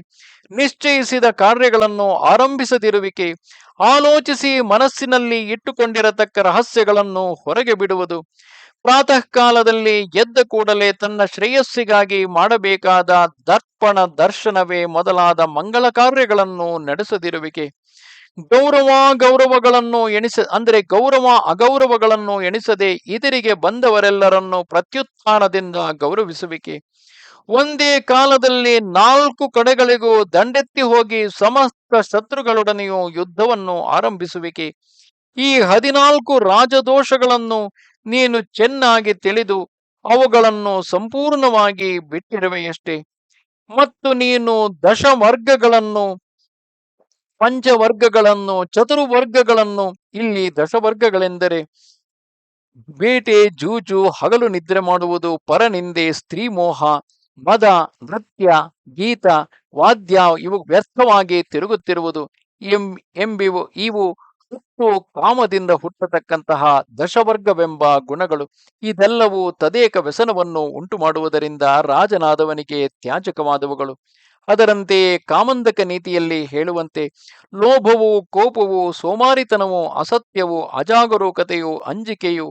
Speaker 1: ನಿಶ್ಚಯಿಸಿದ ಕಾರ್ಯಗಳನ್ನು ಆರಂಭಿಸದಿರುವಿಕೆ, ಆಲೋಚಿಸಿ ಮನಸ್ಸಿನಲ್ಲಿ ಇಟ್ಟುಕೊಂಡಿರತಕ್ಕ ರಹಸ್ಯಗಳನ್ನು ಹೊರಗೆ ಬಿಡುವುದು, ಪ್ರಾತಃ ಕಾಲದಲ್ಲಿ ಎದ್ದ ಕೂಡಲೇ ತನ್ನ ಶ್ರೇಯಸ್ಸಿಗಾಗಿ ಮಾಡಬೇಕಾದ ದರ್ಪಣ ದರ್ಶನವೇ ಮೊದಲಾದ ಮಂಗಳ ಕಾರ್ಯಗಳನ್ನು ನಡೆಸದಿರುವಿಕೆ, ಗೌರವ ಅಗೌರವಗಳನ್ನು ಎಣಿಸದೆ ಇದರಿಗೆ ಬಂದವರೆಲ್ಲರನ್ನು ಪ್ರತ್ಯುತ್ಥಾನದಿಂದ ಗೌರವಿಸುವಿಕೆ, ಒಂದೇ ಕಾಲದಲ್ಲಿ 4 ಕಡೆಗಳಿಗೂ ದಂಡೆತ್ತಿ ಹೋಗಿ ಸಮಸ್ತ ಶತ್ರುಗಳೊಡನೆಯೂ ಯುದ್ಧವನ್ನು ಆರಂಭಿಸುವಿಕೆ. ಈ 14 ರಾಜದೋಷಗಳನ್ನು ನೀನು ಚೆನ್ನಾಗಿ ತಿಳಿದು ಅವುಗಳನ್ನು ಸಂಪೂರ್ಣವಾಗಿ ಬಿಟ್ಟಿರುವೆಯಷ್ಟೇ. ಮತ್ತು ನೀನು ದಶವರ್ಗಗಳನ್ನು, ಪಂಚವರ್ಗಗಳನ್ನು, ಚತುರ್ವರ್ಗಗಳನ್ನು, ಇಲ್ಲಿ ದಶವರ್ಗಗಳೆಂದರೆ ಬೇಟೆ, ಜೂಜು, ಹಗಲು ನಿದ್ರೆ ಮಾಡುವುದು, ಪರನಿಂದೆ, ಸ್ತ್ರೀ ಮೋಹ, ಮದ, ನೃತ್ಯ, ಗೀತ, ವಾದ್ಯ ಇವು ವ್ಯರ್ಥವಾಗಿ ತಿರುಗುತ್ತಿರುವುದು ಎಂಬಿವು ಇವು ಹುಟ್ಟು ಕಾಮದಿಂದ ಹುಟ್ಟತಕ್ಕಂತಹ ದಶವರ್ಗವೆಂಬ ಗುಣಗಳು. ಇದೆಲ್ಲವೂ ತದೇಕ ವ್ಯಸನವನ್ನು ಉಂಟು ಮಾಡುವುದರಿಂದ ರಾಜನಾದವನಿಗೆ ತ್ಯಾಜಕವಾದವುಗಳು. ಅದರಂತೆಯೇ ಕಾಮಂದಕ ನೀತಿಯಲ್ಲಿ ಹೇಳುವಂತೆ ಲೋಭವು, ಕೋಪವು, ಸೋಮಾರಿತನವು, ಅಸತ್ಯವು, ಅಜಾಗರೂಕತೆಯು, ಅಂಜಿಕೆಯು,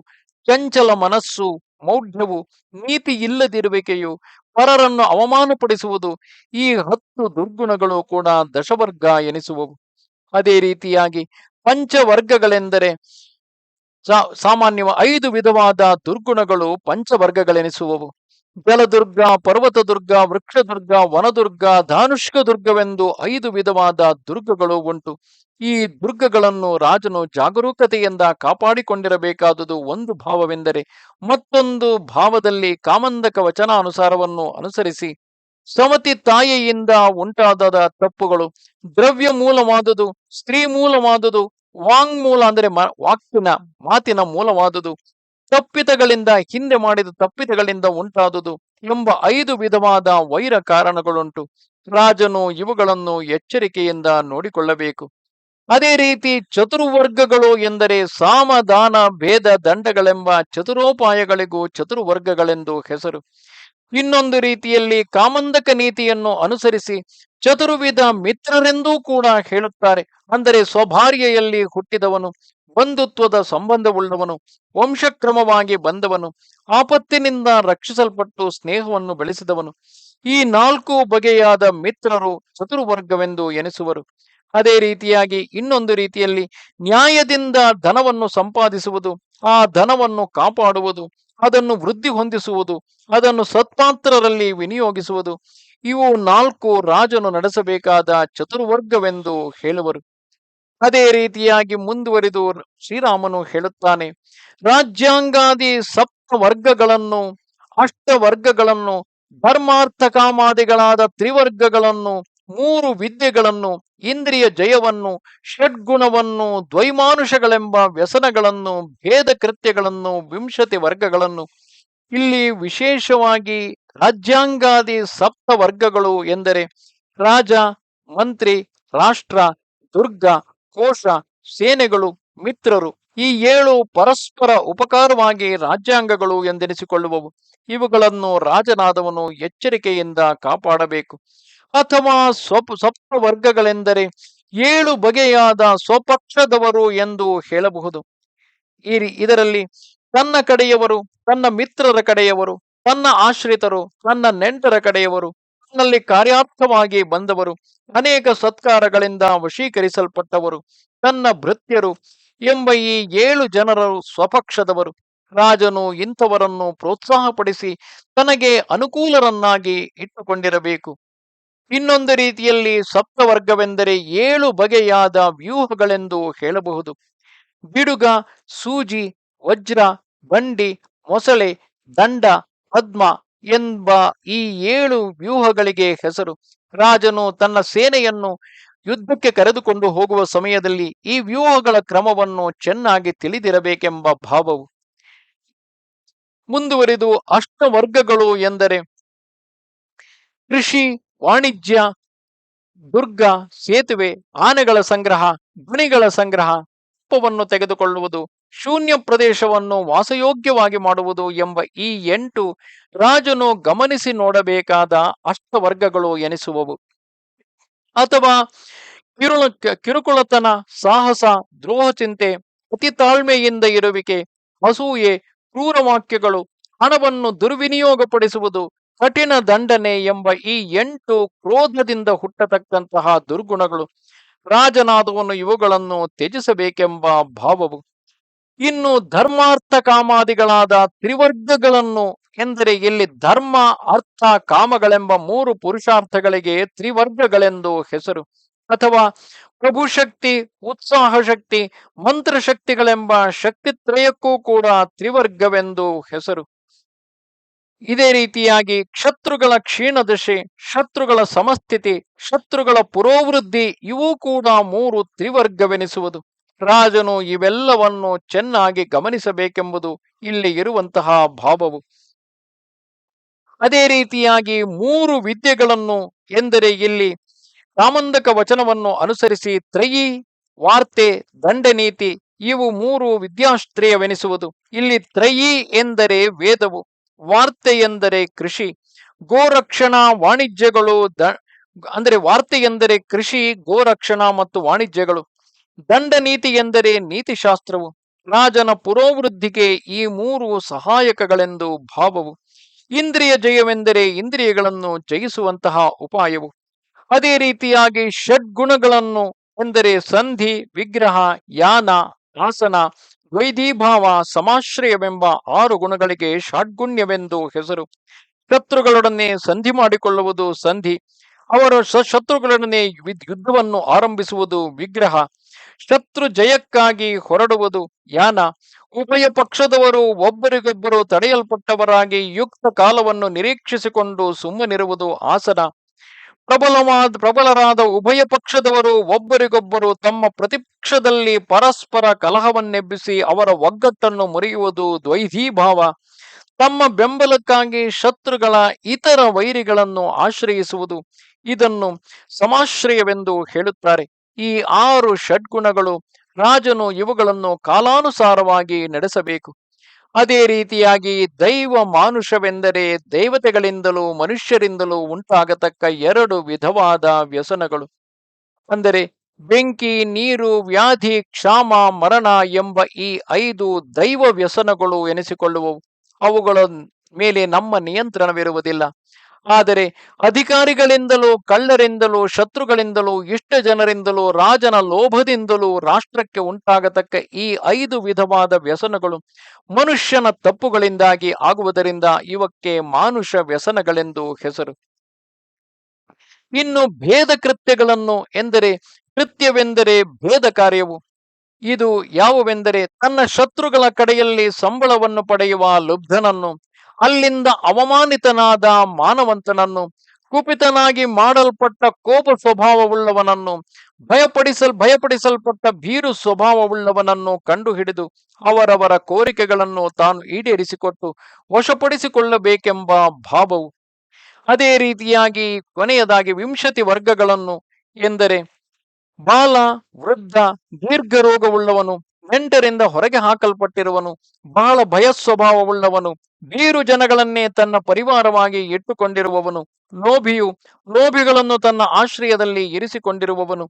Speaker 1: ಚಂಚಲ ಮನಸ್ಸು, ಮೌಢ್ಯವು, ನೀತಿ ಇಲ್ಲದಿರುವಿಕೆಯು, ಪರರನ್ನು ಅವಮಾನಪಡಿಸುವುದು, ಈ 10 ದುರ್ಗುಣಗಳು ಕೂಡ ದಶವರ್ಗ ಎನಿಸುವವು. ಅದೇ ರೀತಿಯಾಗಿ ಪಂಚವರ್ಗಗಳೆಂದರೆ ಸಾಮಾನ್ಯ 5 ವಿಧವಾದ ದುರ್ಗುಣಗಳು ಪಂಚವರ್ಗಗಳೆನಿಸುವವು. ಜಲದುರ್ಗ, ಪರ್ವತ ದುರ್ಗ, ವೃಕ್ಷದುರ್ಗ, ವನದುರ್ಗ, ಧಾನುಷ್ಕ ದುರ್ಗವೆಂದು 5 ವಿಧವಾದ ದುರ್ಗಗಳು ಉಂಟು. ಈ ದುರ್ಗಗಳನ್ನು ರಾಜನು ಜಾಗರೂಕತೆಯಿಂದ ಕಾಪಾಡಿಕೊಂಡಿರಬೇಕಾದುದು ಒಂದು ಭಾವವೆಂದರೆ, ಮತ್ತೊಂದು ಭಾವದಲ್ಲಿ ಕಾಮಂದಕ ವಚನಾನುಸಾರವನ್ನು ಅನುಸರಿಸಿ ಸಮತಿ ತಾಯಿಯಿಂದ ಉಂಟಾದ ತಪ್ಪುಗಳು, ದ್ರವ್ಯ ಮೂಲವಾದುದು, ಸ್ತ್ರೀ ಮೂಲವಾದುದು, ವಾಂಗ್ಮೂಲ ಅಂದರೆ ಮಾತಿನ ಮೂಲವಾದುದು, ತಪ್ಪಿತಗಳಿಂದ ಹಿಂದೆ ಮಾಡಿದ ತಪ್ಪಿತಗಳಿಂದ ಉಂಟಾದುದು ಎಂಬ 5 ವಿಧವಾದ ವೈರ ಕಾರಣಗಳುಂಟು. ರಾಜನು ಇವುಗಳನ್ನು ಎಚ್ಚರಿಕೆಯಿಂದ ನೋಡಿಕೊಳ್ಳಬೇಕು. ಅದೇ ರೀತಿ ಚತುರ್ವರ್ಗಗಳು ಎಂದರೆ ಸಾಮ, ದಾನ, ಭೇದ, ದಂಡಗಳೆಂಬ ಚತುರೋಪಾಯಗಳಿಗೂ ಚತುರ್ವರ್ಗಗಳೆಂದು ಹೆಸರು. ಇನ್ನೊಂದು ರೀತಿಯಲ್ಲಿ ಕಾಮಂದಕ ನೀತಿಯನ್ನು ಅನುಸರಿಸಿ ಚತುರ್ವಿಧ ಮಿತ್ರರೆಂದೂ ಕೂಡ ಹೇಳುತ್ತಾರೆ. ಅಂದರೆ ಸ್ವಭಾರ್ಯೆಯಲ್ಲಿ ಹುಟ್ಟಿದವನು, ಬಂಧುತ್ವದ ಸಂಬಂಧವುಳ್ಳವನು, ವಂಶಕ್ರಮವಾಗಿ ಬಂದವನು, ಆಪತ್ತಿನಿಂದ ರಕ್ಷಿಸಲ್ಪಟ್ಟು ಸ್ನೇಹವನ್ನು ಬೆಳೆಸಿದವನು. ಈ 4 ಬಗೆಯಾದ ಮಿತ್ರರು ಚತುರ್ವರ್ಗವೆಂದು ಎನಿಸುವರು. ಅದೇ ರೀತಿಯಾಗಿ ಇನ್ನೊಂದು ರೀತಿಯಲ್ಲಿ ನ್ಯಾಯದಿಂದ ಧನವನ್ನು ಸಂಪಾದಿಸುವುದು, ಆ ಧನವನ್ನು ಕಾಪಾಡುವುದು, ಅದನ್ನು ವೃದ್ಧಿ ಹೊಂದಿಸುವುದು, ಅದನ್ನು ಸತ್ಪಾತ್ರರಲ್ಲಿ ವಿನಿಯೋಗಿಸುವುದು, ಇವು 4 ರಾಜನು ನಡೆಸಬೇಕಾದ ಚತುರ್ವರ್ಗವೆಂದು ಹೇಳುವರು. ಅದೇ ರೀತಿಯಾಗಿ ಮುಂದುವರಿದು ಶ್ರೀರಾಮನು ಹೇಳುತ್ತಾನೆ, ರಾಜ್ಯಾಂಗಾದಿ ಸಪ್ತವರ್ಗಗಳನ್ನು, ಅಷ್ಟವರ್ಗಗಳನ್ನು, ಧರ್ಮಾರ್ಥ ಕಾಮಾದಿಗಳಾದ ತ್ರಿವರ್ಗಗಳನ್ನು, 3 ವಿದ್ಯೆಗಳನ್ನು, ಇಂದ್ರಿಯ ಜಯವನ್ನು, ಷಡ್ಗುಣವನ್ನು, ದ್ವೈಮಾನುಷಗಳೆಂಬ ವ್ಯಸನಗಳನ್ನು, ಭೇದ ಕೃತ್ಯಗಳನ್ನು, 20 ವರ್ಗಗಳನ್ನು. ಇಲ್ಲಿ ವಿಶೇಷವಾಗಿ ರಾಜ್ಯಾಂಗಾದಿ ಸಪ್ತವರ್ಗಗಳು ಎಂದರೆ ರಾಜ, ಮಂತ್ರಿ, ರಾಷ್ಟ್ರ, ದುರ್ಗ, ಕೋಶ, ಸೇನೆಗಳು, ಮಿತ್ರರು, ಈ 7 ಪರಸ್ಪರ ಉಪಕಾರವಾಗಿ ರಾಜ್ಯಾಂಗಗಳು ಎಂದೆನಿಸಿಕೊಳ್ಳುವವು. ಇವುಗಳನ್ನು ರಾಜನಾದವನು ಎಚ್ಚರಿಕೆಯಿಂದ ಕಾಪಾಡಬೇಕು. ಅಥವಾ ಸಪ್ತವರ್ಗಗಳೆಂದರೆ 7 ಬಗೆಯಾದ ಸ್ವಪಕ್ಷದವರು ಎಂದು ಹೇಳಬಹುದು. ಇದರಲ್ಲಿ ತನ್ನ ಕಡೆಯವರು, ತನ್ನ ಮಿತ್ರರ ಕಡೆಯವರು, ತನ್ನ ಆಶ್ರಿತರು, ತನ್ನ ನೆಂಟರ ಕಡೆಯವರು, ತನ್ನಲ್ಲಿ ಕಾರ್ಯಾರ್ಥವಾಗಿ ಬಂದವರು, ಅನೇಕ ಸತ್ಕಾರಗಳಿಂದ ವಶೀಕರಿಸಲ್ಪಟ್ಟವರು, ತನ್ನ ಭೃತ್ಯರು ಎಂಬ ಈ 7 ಜನರು ಸ್ವಪಕ್ಷದವರು. ರಾಜನು ಇಂಥವರನ್ನು ಪ್ರೋತ್ಸಾಹಪಡಿಸಿ ತನಗೆ ಅನುಕೂಲರನ್ನಾಗಿ ಇಟ್ಟುಕೊಂಡಿರಬೇಕು. ಇನ್ನೊಂದು ರೀತಿಯಲ್ಲಿ ಸಪ್ತವರ್ಗವೆಂದರೆ 7 ಬಗೆಯಾದ ವ್ಯೂಹಗಳೆಂದು ಹೇಳಬಹುದು. ಬಿಡುಗ, ಸೂಜಿ, ವಜ್ರ, ಬಂಡಿ, ಮೊಸಳೆ, ದಂಡ, ಪದ್ಮ ಎಂಬ ಈ 7 ವ್ಯೂಹಗಳಿಗೆ ಹೆಸರು. ರಾಜನು ತನ್ನ ಸೇನೆಯನ್ನು ಯುದ್ಧಕ್ಕೆ ಕರೆದುಕೊಂಡು ಹೋಗುವ ಸಮಯದಲ್ಲಿ ಈ ವ್ಯೂಹಗಳ ಕ್ರಮವನ್ನು ಚೆನ್ನಾಗಿ ತಿಳಿದಿರಬೇಕೆಂಬ ಭಾವವು. ಮುಂದುವರಿದು ಅಷ್ಟವರ್ಗಗಳು ಎಂದರೆ ಕೃಷಿ, ವಾಣಿಜ್ಯ, ದುರ್ಗ, ಸೇತುವೆ, ಆನೆಗಳ ಸಂಗ್ರಹ, ಗಣಿಗಳ ಸಂಗ್ರಹ, ಉಪ್ಪವನ್ನು ತೆಗೆದುಕೊಳ್ಳುವುದು, ಶೂನ್ಯ ಪ್ರದೇಶವನ್ನು ವಾಸಯೋಗ್ಯವಾಗಿ ಮಾಡುವುದು ಎಂಬ ಈ 8 ರಾಜನು ಗಮನಿಸಿ ನೋಡಬೇಕಾದ ಅಷ್ಟವರ್ಗಗಳು ಎನಿಸುವವು. ಅಥವಾ ಕಿರುಕುಳತನ, ಸಾಹಸ, ದ್ರೋಹ ಚಿಂತೆ, ಅತಿ ತಾಳ್ಮೆಯಿಂದ ಇರುವಿಕೆ, ಅಸೂಯೆ, ಕ್ರೂರ ವಾಕ್ಯಗಳು, ಹಣವನ್ನು ದುರ್ವಿನಿಯೋಗಪಡಿಸುವುದು, ಕಠಿಣ ದಂಡನೆ ಎಂಬ ಈ 8 ಕ್ರೋಧದಿಂದ ಹುಟ್ಟತಕ್ಕಂತಹ ದುರ್ಗುಣಗಳು. ರಾಜನಾದವನು ಇವುಗಳನ್ನು ತ್ಯಜಿಸಬೇಕೆಂಬ ಭಾವವು. ಇನ್ನು ಧರ್ಮಾರ್ಥ ಕಾಮಾದಿಗಳಾದ ತ್ರಿವರ್ಗಗಳನ್ನು ಎಂದರೆ ಇಲ್ಲಿ ಧರ್ಮ, ಅರ್ಥ, ಕಾಮಗಳೆಂಬ 3 ಪುರುಷಾರ್ಥಗಳಿಗೆ ತ್ರಿವರ್ಗಗಳೆಂದು ಹೆಸರು. ಅಥವಾ ಪ್ರಭುಶಕ್ತಿ, ಉತ್ಸಾಹ ಶಕ್ತಿ, ಮಂತ್ರಶಕ್ತಿಗಳೆಂಬ ಶಕ್ತಿತ್ರಯಕ್ಕೂ ಕೂಡ ತ್ರಿವರ್ಗವೆಂದು ಹೆಸರು. ಇದೇ ರೀತಿಯಾಗಿ ಶತ್ರುಗಳ ಕ್ಷೀಣದಶೆ, ಶತ್ರುಗಳ ಸಮಸ್ಥಿತಿ, ಶತ್ರುಗಳ ಪುರೋವೃದ್ಧಿ ಇವೂ ಕೂಡ ಮೂರು ತ್ರಿವರ್ಗವೆನಿಸುವುದು. ರಾಜನು ಇವೆಲ್ಲವನ್ನು ಚೆನ್ನಾಗಿ ಗಮನಿಸಬೇಕೆಂಬುದು ಇಲ್ಲಿ ಇರುವಂತಹ ಭಾವವು. ಅದೇ ರೀತಿಯಾಗಿ ಮೂರು ವಿದ್ಯೆಗಳನ್ನು ಎಂದರೆ ಇಲ್ಲಿ ಕಾಮಂದಕ ವಚನವನ್ನು ಅನುಸರಿಸಿ ತ್ರಯಿ, ವಾರ್ತೆ, ದಂಡನೀತಿ ಇವು ಮೂರು ವಿದ್ಯಾಶ್ರಯವೆನಿಸುವುದು. ಇಲ್ಲಿ ತ್ರಯಿ ಎಂದರೆ ವೇದವು, ವಾರ್ತೆ ಎಂದರೆ ಕೃಷಿ, ಗೋರಕ್ಷಣಾ ವಾಣಿಜ್ಯಗಳು ಅಂದರೆ ವಾರ್ತೆ ಎಂದರೆ ಕೃಷಿ, ಗೋರಕ್ಷಣಾ ಮತ್ತು ವಾಣಿಜ್ಯಗಳು, ದಂಡನೀತಿ ಎಂದರೆ ನೀತಿಶಾಸ್ತ್ರವು, ರಾಜನ ಪುರೋವೃದ್ಧಿಗೆ ಈ ಮೂರು ಸಹಾಯಕಗಳೆಂದು ಭಾವವು. ಇಂದ್ರಿಯ ಜಯವೆಂದರೆ ಇಂದ್ರಿಯಗಳನ್ನು ಜಯಿಸುವಂತಹ ಉಪಾಯವು. ಅದೇ ರೀತಿಯಾಗಿ ಷಡ್ಗುಣಗಳನ್ನು ಎಂದರೆ ಸಂಧಿ, ವಿಗ್ರಹ, ಯಾನ, ಆಸನ, ದ್ವೈಧೀಭಾವ, ಸಮಾಶ್ರಯವೆಂಬ 6 ಗುಣಗಳಿಗೆ ಷಡ್ಗುಣ್ಯವೆಂದು ಹೆಸರು. ಶತ್ರುಗಳೊಡನೆ ಸಂಧಿ ಮಾಡಿಕೊಳ್ಳುವುದು ಸಂಧಿ, ಅವರ ಶತ್ರುಗಳೊಡನೆ ಯುದ್ಧವನ್ನು ಆರಂಭಿಸುವುದು ವಿಗ್ರಹ, ಶತ್ರು ಜಯಕ್ಕಾಗಿ ಹೊರಡುವುದು ಯಾನ, ಉಭಯ ಪಕ್ಷದವರು ಒಬ್ಬರಿಗೊಬ್ಬರು ತಡೆಯಲ್ಪಟ್ಟವರಾಗಿ ಯುಕ್ತ ಕಾಲವನ್ನು ನಿರೀಕ್ಷಿಸಿಕೊಂಡು ಸುಮ್ಮನಿರುವುದು ಆಸನ, ಪ್ರಬಲರಾದ ಉಭಯ ಪಕ್ಷದವರು ಒಬ್ಬರಿಗೊಬ್ಬರು ತಮ್ಮ ಪ್ರತಿಪಕ್ಷದಲ್ಲಿ ಪರಸ್ಪರ ಕಲಹವನ್ನೆಬ್ಬಿಸಿ ಅವರ ಒಗ್ಗಟ್ಟನ್ನು ಮುರಿಯುವುದು ದ್ವೈಧೀಭಾವ, ತಮ್ಮ ಬೆಂಬಲಕ್ಕಾಗಿ ಶತ್ರುಗಳ ಇತರ ವೈರಿಗಳನ್ನು ಆಶ್ರಯಿಸುವುದು, ಇದನ್ನು ಸಮಾಶ್ರಯವೆಂದು ಹೇಳುತ್ತಾರೆ. ಈ 6 ಷಡ್ಗುಣಗಳು ರಾಜನು ಇವುಗಳನ್ನು ಕಾಲಾನುಸಾರವಾಗಿ ನಡೆಸಬೇಕು. ಅದೇ ರೀತಿಯಾಗಿ ದೈವ ಮಾನುಷವೆಂದರೆ ದೇವತೆಗಳಿಂದಲೂ ಮನುಷ್ಯರಿಂದಲೂ ಉಂಟಾಗತಕ್ಕ 2 ವಿಧವಾದ ವ್ಯಸನಗಳು. ಅಂದರೆ ಬೆಂಕಿ, ನೀರು, ವ್ಯಾಧಿ, ಕ್ಷಾಮ, ಮರಣ ಎಂಬ ಈ 5 ದೈವ ವ್ಯಸನಗಳು ಎನಿಸಿಕೊಳ್ಳುವವು. ಅವುಗಳ ಮೇಲೆ ನಮ್ಮ ನಿಯಂತ್ರಣವಿರುವುದಿಲ್ಲ. ಆದರೆ ಅಧಿಕಾರಿಗಳಿಂದಲೂ, ಕಳ್ಳರಿಂದಲೂ, ಶತ್ರುಗಳಿಂದಲೂ, ಇಷ್ಟ ಜನರಿಂದಲೂ, ರಾಜನ ಲೋಭದಿಂದಲೂ ರಾಷ್ಟ್ರಕ್ಕೆ ಉಂಟಾಗತಕ್ಕ ಈ 5 ವಿಧವಾದ ವ್ಯಸನಗಳು ಮನುಷ್ಯನ ತಪ್ಪುಗಳಿಂದಾಗಿ ಆಗುವುದರಿಂದ ಇವಕ್ಕೆ ಮಾನುಷ ವ್ಯಸನಗಳೆಂದು ಹೆಸರು. ಇನ್ನು ಭೇದ ಕೃತ್ಯಗಳನ್ನು ಎಂದರೆ ಕೃತ್ಯವೆಂದರೆ ಭೇದ ಕಾರ್ಯವು. ಇದು ಯಾವುವೆಂದರೆ ತನ್ನ ಶತ್ರುಗಳ ಕಡೆಯಲ್ಲಿ ಸಂಬಳವನ್ನು ಪಡೆಯುವ ಲುಬ್ಧನನ್ನು, ಅಲ್ಲಿಂದ ಅವಮಾನಿತನಾದ ಮಾನವಂತನನ್ನು, ಕುಪಿತನಾಗಿ ಮಾಡಲ್ಪಟ್ಟ ಕೋಪ ಸ್ವಭಾವವುಳ್ಳವನನ್ನು, ಭಯಪಡಿಸಲ್ಪಟ್ಟ ಭೀರು ಸ್ವಭಾವವುಳ್ಳವನನ್ನು ಕಂಡುಹಿಡಿದು ಅವರವರ ಕೋರಿಕೆಗಳನ್ನು ತಾನು ಈಡೇರಿಸಿಕೊಟ್ಟು ವಶಪಡಿಸಿಕೊಳ್ಳಬೇಕೆಂಬ ಭಾವವು. ಅದೇ ರೀತಿಯಾಗಿ ಕೊನೆಯದಾಗಿ 20 ವರ್ಗಗಳನ್ನು ಎಂದರೆ ಬಾಲ, ವೃದ್ಧ, ದೀರ್ಘ ರೋಗವುಳ್ಳವನು, ನೆಂಟರಿಂದ ಹೊರಗೆ ಹಾಕಲ್ಪಟ್ಟಿರುವನು, ಬಹಳ ಭಯ ಸ್ವಭಾವವುಳ್ಳವನು, ಬೀರು ಜನಗಳನ್ನೇ ತನ್ನ ಪರಿವಾರವಾಗಿ ಇಟ್ಟುಕೊಂಡಿರುವವನು, ಲೋಭಿಗಳನ್ನು ತನ್ನ ಆಶ್ರಯದಲ್ಲಿ ಇರಿಸಿಕೊಂಡಿರುವವನು,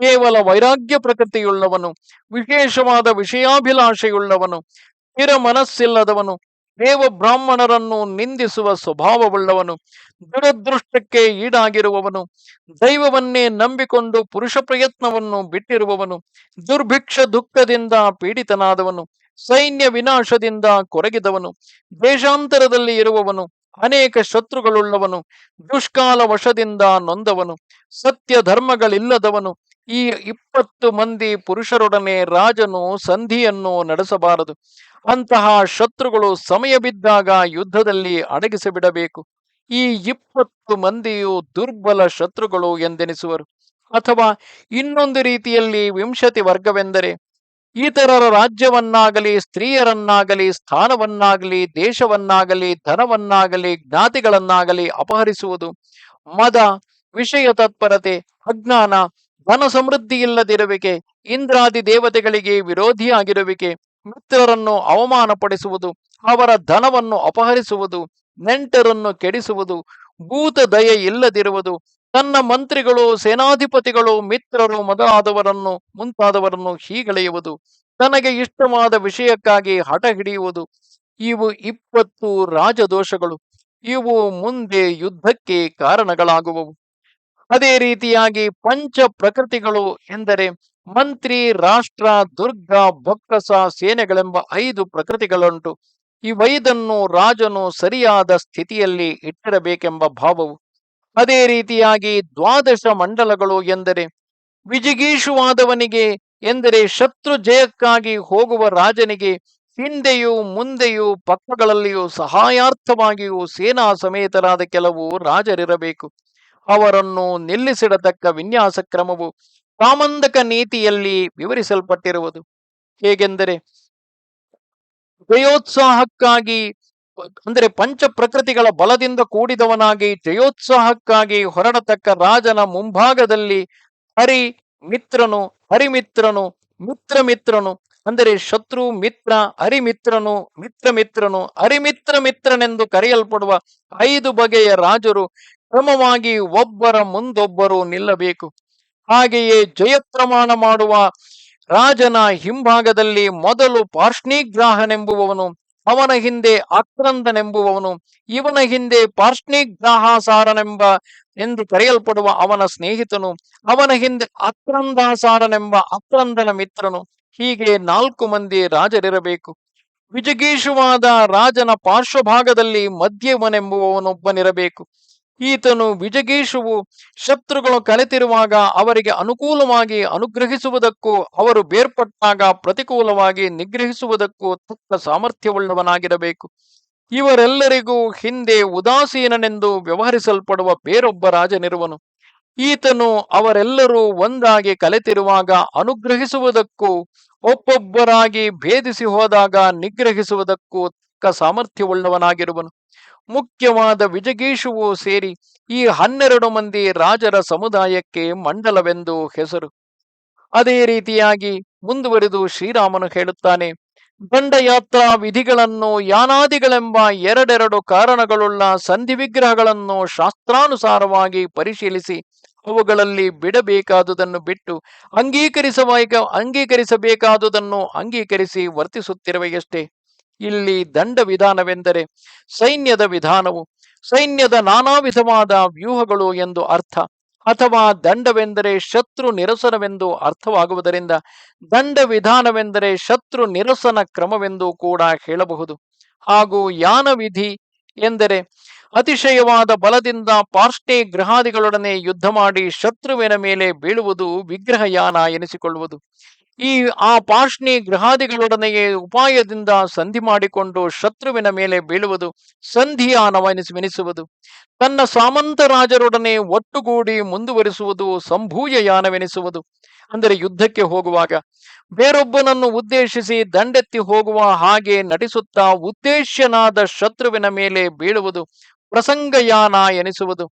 Speaker 1: ಕೇವಲ ವೈರಾಗ್ಯ ಪ್ರಕೃತಿಯುಳ್ಳವನು, ವಿಶೇಷವಾದ ವಿಷಯಾಭಿಲಾಷೆಯುಳ್ಳವನು, ಸ್ಥಿರ ಮನಸ್ಸಿಲ್ಲದವನು, ದೇವ ಬ್ರಾಹ್ಮಣರನ್ನು ನಿಂದಿಸುವ ಸ್ವಭಾವವುಳ್ಳವನು, ದುರದೃಷ್ಟಕ್ಕೆ ಈಡಾಗಿರುವವನು, ದೈವವನ್ನೇ ನಂಬಿಕೊಂಡು ಪುರುಷ ಪ್ರಯತ್ನವನ್ನು ಬಿಟ್ಟಿರುವವನು, ದುರ್ಭಿಕ್ಷ ದುಃಖದಿಂದ ಪೀಡಿತನಾದವನು, ಸೈನ್ಯ ವಿನಾಶದಿಂದ ಕೊರಗಿದವನು, ದೇಶಾಂತರದಲ್ಲಿ ಇರುವವನು, ಅನೇಕ ಶತ್ರುಗಳುಳ್ಳವನು, ದುಷ್ಕಾಲ ವಶದಿಂದ ನೊಂದವನು, ಸತ್ಯ ಧರ್ಮಗಳಿಲ್ಲದವನು, ಈ 20 ಮಂದಿ ಪುರುಷರೊಡನೆ ರಾಜನು ಸಂಧಿಯನ್ನು ನಡೆಸಬಾರದು. ಅಂತಹ ಶತ್ರುಗಳು ಸಮಯ ಬಿದ್ದಾಗ ಯುದ್ಧದಲ್ಲಿ ಅಡಗಿಸಿಬಿಡಬೇಕು. ಈ 20 ಮಂದಿಯು ದುರ್ಬಲ ಶತ್ರುಗಳು ಎಂದೆನಿಸುವರು. ಅಥವಾ ಇನ್ನೊಂದು ರೀತಿಯಲ್ಲಿ 20 ವರ್ಗವೆಂದರೆ ಇತರರ ರಾಜ್ಯವನ್ನಾಗಲಿ, ಸ್ತ್ರೀಯರನ್ನಾಗಲಿ, ಸ್ಥಾನವನ್ನಾಗಲಿ, ದೇಶವನ್ನಾಗಲಿ, ಧನವನ್ನಾಗಲಿ, ಜ್ಞಾತಿಗಳನ್ನಾಗಲಿ ಅಪಹರಿಸುವುದು, ಮದ, ವಿಷಯ ತತ್ಪರತೆ, ಅಜ್ಞಾನ, ಧನ ಸಮೃದ್ಧಿ ಇಲ್ಲದಿರುವಿಕೆ, ಇಂದ್ರಾದಿ ದೇವತೆಗಳಿಗೆ ವಿರೋಧಿಯಾಗಿರುವಿಕೆ, ಮಿತ್ರರನ್ನು ಅವಮಾನಪಡಿಸುವುದು, ಅವರ ಧನವನ್ನು ಅಪಹರಿಸುವುದು, ನೆಂಟರನ್ನು ಕೆಡಿಸುವುದು, ಭೂತ ದಯೆ ಇಲ್ಲದಿರುವುದು, ತನ್ನ ಮಂತ್ರಿಗಳು, ಸೇನಾಧಿಪತಿಗಳು, ಮಿತ್ರರು ಮುಂತಾದವರನ್ನು ಹೀಗಳೆಯುವುದು, ತನಗೆ ಇಷ್ಟವಾದ ವಿಷಯಕ್ಕಾಗಿ ಹಠ ಹಿಡಿಯುವುದು, ಇವು 20 ರಾಜದೋಷಗಳು. ಇವು ಮುಂದೆ ಯುದ್ಧಕ್ಕೆ ಕಾರಣಗಳಾಗುವವು. ಅದೇ ರೀತಿಯಾಗಿ ಪಂಚ ಪ್ರಕೃತಿಗಳು ಎಂದರೆ ಮಂತ್ರಿ, ರಾಷ್ಟ್ರ, ದುರ್ಗ, ಬೊಕ್ಕಸ, ಸೇನೆಗಳೆಂಬ 5 ಪ್ರಕೃತಿಗಳುಂಟು. ಇವೈದನ್ನು ರಾಜನು ಸರಿಯಾದ ಸ್ಥಿತಿಯಲ್ಲಿ ಇಟ್ಟಿರಬೇಕೆಂಬ ಭಾವವು. ಅದೇ ರೀತಿಯಾಗಿ 12 ಮಂಡಲಗಳು ಎಂದರೆ ವಿಜಿಗೀಷುವಾದವನಿಗೆ ಎಂದರೆ ಶತ್ರು ಜಯಕ್ಕಾಗಿ ಹೋಗುವ ರಾಜನಿಗೆ ಹಿಂದೆಯೂ ಮುಂದೆಯೂ ಪಕ್ಕಗಳಲ್ಲಿಯೂ ಸಹಾಯಾರ್ಥವಾಗಿಯೂ ಸೇನಾ ಸಮೇತರಾದ ಕೆಲವು ರಾಜರಿರಬೇಕು. ಅವರನ್ನು ನಿಲ್ಲಿಸಿಡತಕ್ಕ ವಿನ್ಯಾಸ ಕ್ರಮವು ಕಾಮಂದಕ ನೀತಿಯಲ್ಲಿ ವಿವರಿಸಲ್ಪಟ್ಟಿರುವುದು. ಹೇಗೆಂದರೆ, ಜಯೋತ್ಸಾಹಕ್ಕಾಗಿ ಅಂದರೆ ಪಂಚ ಪ್ರಕೃತಿಗಳ ಬಲದಿಂದ ಕೂಡಿದವನಾಗಿ ಜಯೋತ್ಸಾಹಕ್ಕಾಗಿ ಹೊರಡತಕ್ಕ ರಾಜನ ಮುಂಭಾಗದಲ್ಲಿ ಹರಿ ಮಿತ್ರನು, ಹರಿಮಿತ್ರನು, ಮಿತ್ರಮಿತ್ರನು ಅಂದರೆ ಶತ್ರು ಮಿತ್ರ, ಹರಿಮಿತ್ರನು, ಮಿತ್ರಮಿತ್ರನು, ಹರಿಮಿತ್ರ ಮಿತ್ರನೆಂದು ಕರೆಯಲ್ಪಡುವ 5 ಬಗೆಯ ರಾಜರು ಕ್ರಮವಾಗಿ ಒಬ್ಬರ ಮುಂದೊಬ್ಬರು ನಿಲ್ಲಬೇಕು. ಹಾಗೆಯೇ ಜಯಪ್ರಮಾಣ ಮಾಡುವ ರಾಜನ ಹಿಂಭಾಗದಲ್ಲಿ ಮೊದಲು ಪಾರ್ಷ್ಣಿಗ್ರಾಹನೆಂಬುವವನು, ಅವನ ಹಿಂದೆ ಆಕ್ರಂದನೆಂಬುವವನು, ಇವನ ಹಿಂದೆ ಪಾರ್ಷ್ಣಿಗ್ರಾಹಾಸಾರನೆಂಬ ಎಂದು ಕರೆಯಲ್ಪಡುವ ಅವನ ಸ್ನೇಹಿತನು, ಅವನ ಹಿಂದೆ ಆಕ್ರಂದಾಸಾರನೆಂಬ ಆಕ್ರಂದನ ಮಿತ್ರನು, ಹೀಗೆ 4 ಮಂದಿ ರಾಜರಿರಬೇಕು. ವಿಜಿಗೀಷುವಾದ ರಾಜನ ಪಾರ್ಶ್ವಭಾಗದಲ್ಲಿ ಮಧ್ಯವನೆಂಬುವವನೊಬ್ಬನಿರಬೇಕು. ಈತನು ವಿಜಿಗೀಷುವು ಶತ್ರುಗಳು ಕಲೆತಿರುವಾಗ ಅವರಿಗೆ ಅನುಕೂಲವಾಗಿ ಅನುಗ್ರಹಿಸುವುದಕ್ಕೂ ಅವರು ಬೇರ್ಪಟ್ಟಾಗ ಪ್ರತಿಕೂಲವಾಗಿ ನಿಗ್ರಹಿಸುವುದಕ್ಕೂ ತಕ್ಕ ಸಾಮರ್ಥ್ಯವುಳ್ಳವನಾಗಿರಬೇಕು. ಇವರೆಲ್ಲರಿಗೂ ಹಿಂದೆ ಉದಾಸೀನನೆಂದು ವ್ಯವಹರಿಸಲ್ಪಡುವ ಬೇರೊಬ್ಬ ರಾಜನಿರುವನು. ಈತನು ಅವರೆಲ್ಲರೂ ಒಂದಾಗಿ ಕಲೆತಿರುವಾಗ ಅನುಗ್ರಹಿಸುವುದಕ್ಕೂ ಒಬ್ಬೊಬ್ಬರಾಗಿ ಭೇದಿಸಿ ಹೋದಾಗ ನಿಗ್ರಹಿಸುವುದಕ್ಕೂ ತಕ್ಕ ಸಾಮರ್ಥ್ಯವುಳ್ಳವನಾಗಿರುವನು. ಮುಖ್ಯವಾದ ವಿಜಿಗೀಷುವು ಸೇರಿ ಈ 12 ಮಂದಿ ರಾಜರ ಸಮುದಾಯಕ್ಕೆ ಮಂಡಲವೆಂದು ಹೆಸರು. ಅದೇ ರೀತಿಯಾಗಿ ಮುಂದುವರಿದು ಶ್ರೀರಾಮನು ಹೇಳುತ್ತಾನೆ, ದಂಡಯಾತ್ರಾ ವಿಧಿಗಳನ್ನು ಯಾನಾದಿಗಳೆಂಬ 2 ಕಾರಣಗಳುಳ್ಳ ಸಂಧಿ ವಿಗ್ರಹಗಳನ್ನು ಶಾಸ್ತ್ರಾನುಸಾರವಾಗಿ ಪರಿಶೀಲಿಸಿ ಅವುಗಳಲ್ಲಿ ಬಿಡಬೇಕಾದುದನ್ನು ಬಿಟ್ಟು ಅಂಗೀಕರಿಸಬೇಕಾದುದನ್ನು ಅಂಗೀಕರಿಸಿ ವರ್ತಿಸುತ್ತಿರುವೆಯಷ್ಟೇ. ಇಲ್ಲಿ ದಂಡ ವಿಧಾನವೆಂದರೆ ಸೈನ್ಯದ ವಿಧಾನವು, ಸೈನ್ಯದ ನಾನಾ ವಿಧವಾದ ವ್ಯೂಹಗಳು ಎಂದು ಅರ್ಥ, ಅಥವಾ ದಂಡವೆಂದರೆ ಶತ್ರು ನಿರಸನವೆಂದು ಅರ್ಥವಾಗುವುದರಿಂದ ದಂಡ ವಿಧಾನವೆಂದರೆ ಶತ್ರು ನಿರಸನ ಕ್ರಮವೆಂದು ಕೂಡ ಹೇಳಬಹುದು. ಹಾಗೂ ಯಾನ ವಿಧಿ ಎಂದರೆ ಅತಿಶಯವಾದ ಬಲದಿಂದ ಪಾರ್ಷ್ಣಿ ಗ್ರಹಾದಿಗಳೊಡನೆ ಯುದ್ಧ ಮಾಡಿ ಶತ್ರುವಿನ ಮೇಲೆ ಬೀಳುವುದು ವಿಗ್ರಹಯಾನ ಎನಿಸಿಕೊಳ್ಳುವುದು. ಆ ಪಾರ್ಷ್ಣಿ ಗ್ರಹಾದಿಗಳೊಡನೆಯೇ ಉಪಾಯದಿಂದ ಸಂಧಿ ಮಾಡಿಕೊಂಡು ಶತ್ರುವಿನ ಮೇಲೆ ಬೀಳುವುದು ಸಂಧಿಯಾನವೆನಿಸುವುದು. ತನ್ನ ಸಾಮಂತ ರಾಜರೊಡನೆ ಒಟ್ಟುಗೂಡಿ ಮುಂದುವರಿಸುವುದು ಸಂಭೂಯಯಾನವೆನಿಸುವುದು. ಅಂದರೆ ಯುದ್ಧಕ್ಕೆ ಹೋಗುವಾಗ ಬೇರೊಬ್ಬನನ್ನು ಉದ್ದೇಶಿಸಿ ದಂಡೆತ್ತಿ ಹೋಗುವ ಹಾಗೆ ನಟಿಸುತ್ತಾ ಉದ್ದೇಶ್ಯನಾದ ಶತ್ರುವಿನ ಮೇಲೆ ಬೀಳುವುದು ಪ್ರಸಂಗಯಾನ ಎನಿಸುವುದು.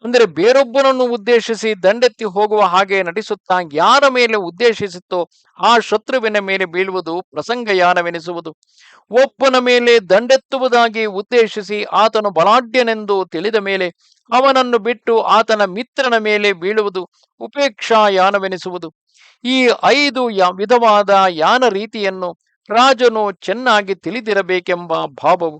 Speaker 1: ಅಂದರೆ ಬೇರೊಬ್ಬನನ್ನು ಉದ್ದೇಶಿಸಿ ದಂಡೆತ್ತಿ ಹೋಗುವ ಹಾಗೆ ನಟಿಸುತ್ತಾ ಯಾರ ಮೇಲೆ ಉದ್ದೇಶಿಸುತ್ತೋ ಆ ಶತ್ರುವಿನ ಮೇಲೆ ಬೀಳುವುದು ಪ್ರಸಂಗಯಾನವೆನಿಸುವುದು. ಒಬ್ಬನ ಮೇಲೆ ದಂಡೆತ್ತುವುದಾಗಿ ಉದ್ದೇಶಿಸಿ ಆತನು ಬಲಾಢ್ಯನೆಂದು ತಿಳಿದ ಮೇಲೆ ಅವನನ್ನು ಬಿಟ್ಟು ಆತನ ಮಿತ್ರನ ಮೇಲೆ ಬೀಳುವುದು ಉಪೇಕ್ಷಾಯಾನವೆನಿಸುವುದು. ಈ 5 ವಿಧವಾದ ಯಾನ ರೀತಿಯನ್ನು ರಾಜನು ಚೆನ್ನಾಗಿ ತಿಳಿದಿರಬೇಕೆಂಬ ಭಾವವು.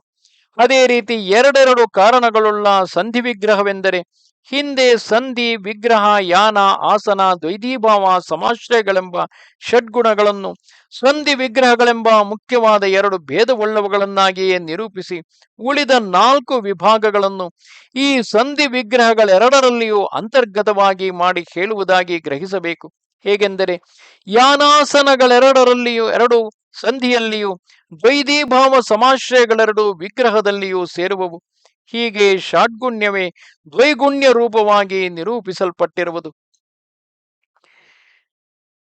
Speaker 1: ಅದೇ ರೀತಿ 2 ಕಾರಣಗಳುಳ್ಳ ಸಂಧಿ ವಿಗ್ರಹವೆಂದರೆ ಹಿಂದೆ ಸಂಧಿ ವಿಗ್ರಹ ಯಾನ ಆಸನ ದ್ವೈತೀಭಾವ ಸಮಾಶ್ರಯಗಳೆಂಬ ಷಡ್ಗುಣಗಳನ್ನು ಸಂಧಿ ವಿಗ್ರಹಗಳೆಂಬ ಮುಖ್ಯವಾದ 2 ಭೇದವುಳ್ಳವುಗಳನ್ನಾಗಿಯೇ ನಿರೂಪಿಸಿ ಉಳಿದ 4 ವಿಭಾಗಗಳನ್ನು ಈ ಸಂಧಿ ವಿಗ್ರಹಗಳೆರಡರಲ್ಲಿಯೂ ಅಂತರ್ಗತವಾಗಿ ಮಾಡಿ ಹೇಳುವುದಾಗಿ ಗ್ರಹಿಸಬೇಕು. ಹೇಗೆಂದರೆ ಯಾನಾಸನಗಳೆರಡರಲ್ಲಿಯೂ 2 ಸಂಧಿಯಲ್ಲಿಯೂ ದ್ವೈತೀಭಾವ ಸಮಾಶ್ರಯಗಳೆರಡು ವಿಗ್ರಹದಲ್ಲಿಯೂ ಸೇರುವವು. ಹೀಗೆ ಷಾಡ್ಗುಣ್ಯವೇ ದ್ವೈಗುಣ್ಯ ರೂಪವಾಗಿ ನಿರೂಪಿಸಲ್ಪಟ್ಟಿರುವುದು.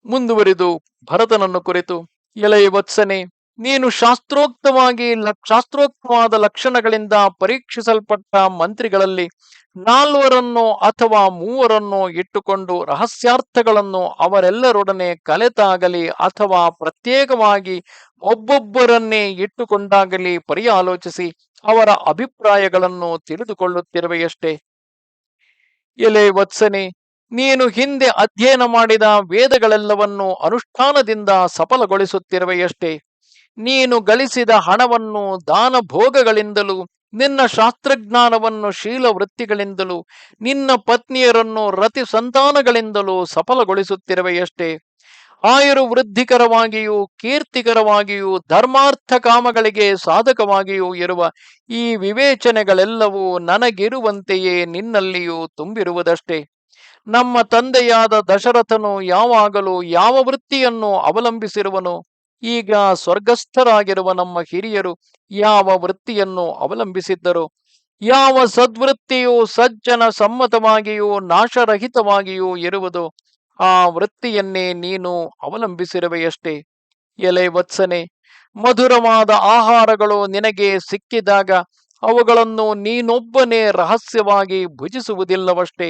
Speaker 1: ಮುಂದುವರಿದು ಭರತನನ್ನು ಕುರಿತು, ಎಲೆಯ ವತ್ಸನೆ, ನೀನು ಶಾಸ್ತ್ರೋಕ್ತವಾದ ಲಕ್ಷಣಗಳಿಂದ ಪರೀಕ್ಷಿಸಲ್ಪಟ್ಟ ಮಂತ್ರಿಗಳಲ್ಲಿ 4 ಅಥವಾ 3 ಇಟ್ಟುಕೊಂಡು ರಹಸ್ಯಾರ್ಥಗಳನ್ನು ಅವರೆಲ್ಲರೊಡನೆ ಕಲೆತಾಗಲಿ ಅಥವಾ ಪ್ರತ್ಯೇಕವಾಗಿ ಒಬ್ಬೊಬ್ಬರನ್ನೇ ಇಟ್ಟುಕೊಂಡಾಗಲಿ ಪರ್ಯಾಲೋಚಿಸಿ ಅವರ ಅಭಿಪ್ರಾಯಗಳನ್ನು ತಿಳಿದುಕೊಳ್ಳುತ್ತಿರುವೆಯಷ್ಟೇ. ಎಲೆ ವತ್ಸನೆ, ನೀನು ಹಿಂದೆ ಅಧ್ಯಯನ ಮಾಡಿದ ವೇದಗಳೆಲ್ಲವನ್ನು ಅನುಷ್ಠಾನದಿಂದ ಸಫಲಗೊಳಿಸುತ್ತಿರುವೆಯಷ್ಟೇ. ನೀನು ಗಳಿಸಿದ ಹಣವನ್ನು ದಾನ ಭೋಗಗಳಿಂದಲೂ ನಿನ್ನ ಶಾಸ್ತ್ರಜ್ಞಾನವನ್ನು ಶೀಲ ವೃತ್ತಿಗಳಿಂದಲೂ ನಿನ್ನ ಪತ್ನಿಯರನ್ನು ರತಿ ಸಂತಾನಗಳಿಂದಲೂ ಸಫಲಗೊಳಿಸುತ್ತಿರುವೆಯಷ್ಟೇ. ಆಯುರ್ವೃದ್ಧಿಕರವಾಗಿಯೂ ಕೀರ್ತಿಕರವಾಗಿಯೂ ಧರ್ಮಾರ್ಥ ಕಾಮಗಳಿಗೆ ಸಾಧಕವಾಗಿಯೂ ಇರುವ ಈ ವಿವೇಚನೆಗಳೆಲ್ಲವೂ ನನಗಿರುವಂತೆಯೇ ನಿನ್ನಲ್ಲಿಯೂ ತುಂಬಿರುವುದಷ್ಟೇ. ನಮ್ಮ ತಂದೆಯಾದ ದಶರಥನು ಯಾವಾಗಲೂ ಯಾವ ವೃತ್ತಿಯನ್ನು ಅವಲಂಬಿಸಿರುವನು ಈಗ ಸ್ವರ್ಗಸ್ಥರಾಗಿರುವ ನಮ್ಮ ಹಿರಿಯರು ಯಾವ ವೃತ್ತಿಯನ್ನು ಅವಲಂಬಿಸಿದ್ದರು? ಯಾವ ಸದ್ವೃತ್ತಿಯು ಸಜ್ಜನ ಸಮ್ಮತವಾಗಿಯೂ ನಾಶರಹಿತವಾಗಿಯೂ ಇರುವುದು, ಆ ವೃತ್ತಿಯನ್ನೇ ನೀನು ಅವಲಂಬಿಸಿರುವೆಯಷ್ಟೇ. ಎಲೆ ವತ್ಸನೆ, ಮಧುರವಾದ ಆಹಾರಗಳು ನಿನಗೆ ಸಿಕ್ಕಿದಾಗ ಅವುಗಳನ್ನು ನೀನೊಬ್ಬನೇ ರಹಸ್ಯವಾಗಿ ಭುಜಿಸುವುದಿಲ್ಲವಷ್ಟೇ.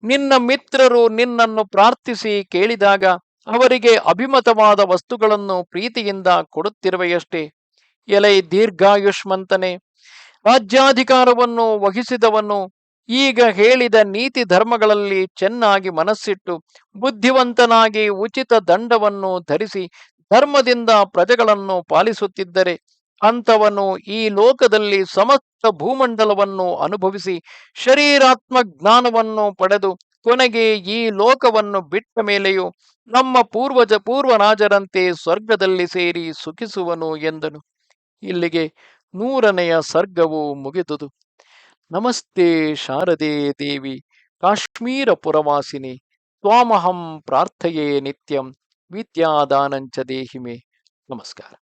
Speaker 1: ನಿನ್ನ ಮಿತ್ರರು ನಿನ್ನನ್ನು ಪ್ರಾರ್ಥಿಸಿ ಕೇಳಿದಾಗ ಅವರಿಗೆ ಅಭಿಮತವಾದ ವಸ್ತುಗಳನ್ನು ಪ್ರೀತಿಯಿಂದ ಕೊಡುತ್ತಿರುವೆಯಷ್ಟೇ. ಎಲೆ ದೀರ್ಘಾಯುಷ್ಮಂತನೆ, ರಾಜ್ಯಾಧಿಕಾರವನ್ನು ವಹಿಸಿದವನು ಈಗ ಹೇಳಿದ ನೀತಿ ಧರ್ಮಗಳಲ್ಲಿ ಚೆನ್ನಾಗಿ ಮನಸ್ಸಿಟ್ಟು ಬುದ್ಧಿವಂತನಾಗಿ ಉಚಿತ ದಂಡವನ್ನು ಧರಿಸಿ ಧರ್ಮದಿಂದ ಪ್ರಜೆಗಳನ್ನು ಪಾಲಿಸುತ್ತಿದ್ದರೆ ಅಂಥವನು ಈ ಲೋಕದಲ್ಲಿ ಸಮಸ್ತ ಭೂಮಂಡಲವನ್ನು ಅನುಭವಿಸಿ ಶರೀರಾತ್ಮ ಜ್ಞಾನವನ್ನು ಪಡೆದು ಕೊನೆಗೆ ಈ ಲೋಕವನ್ನು ಬಿಟ್ಟ ಮೇಲೆಯೂ ನಮ್ಮ ಪೂರ್ವರಾಜರಂತೆ ಸ್ವರ್ಗದಲ್ಲಿ ಸೇರಿ ಸುಖಿಸುವನು ಎಂದನು. ಇಲ್ಲಿಗೆ 100ನೆಯ ಸರ್ಗವು ಮುಗಿದುದು. ನಮಸ್ತೆ ಶಾರದೆ ದೇವಿ ಕಾಶ್ಮೀರ ಪುರವಾಸಿನಿ, ತ್ವಾಮಹಂ ಪ್ರಾರ್ಥಯೇ ನಿತ್ಯಂ, ವಿದ್ಯಾದಾನಂಚ ದೇಹಿಮೆ. ನಮಸ್ಕಾರ.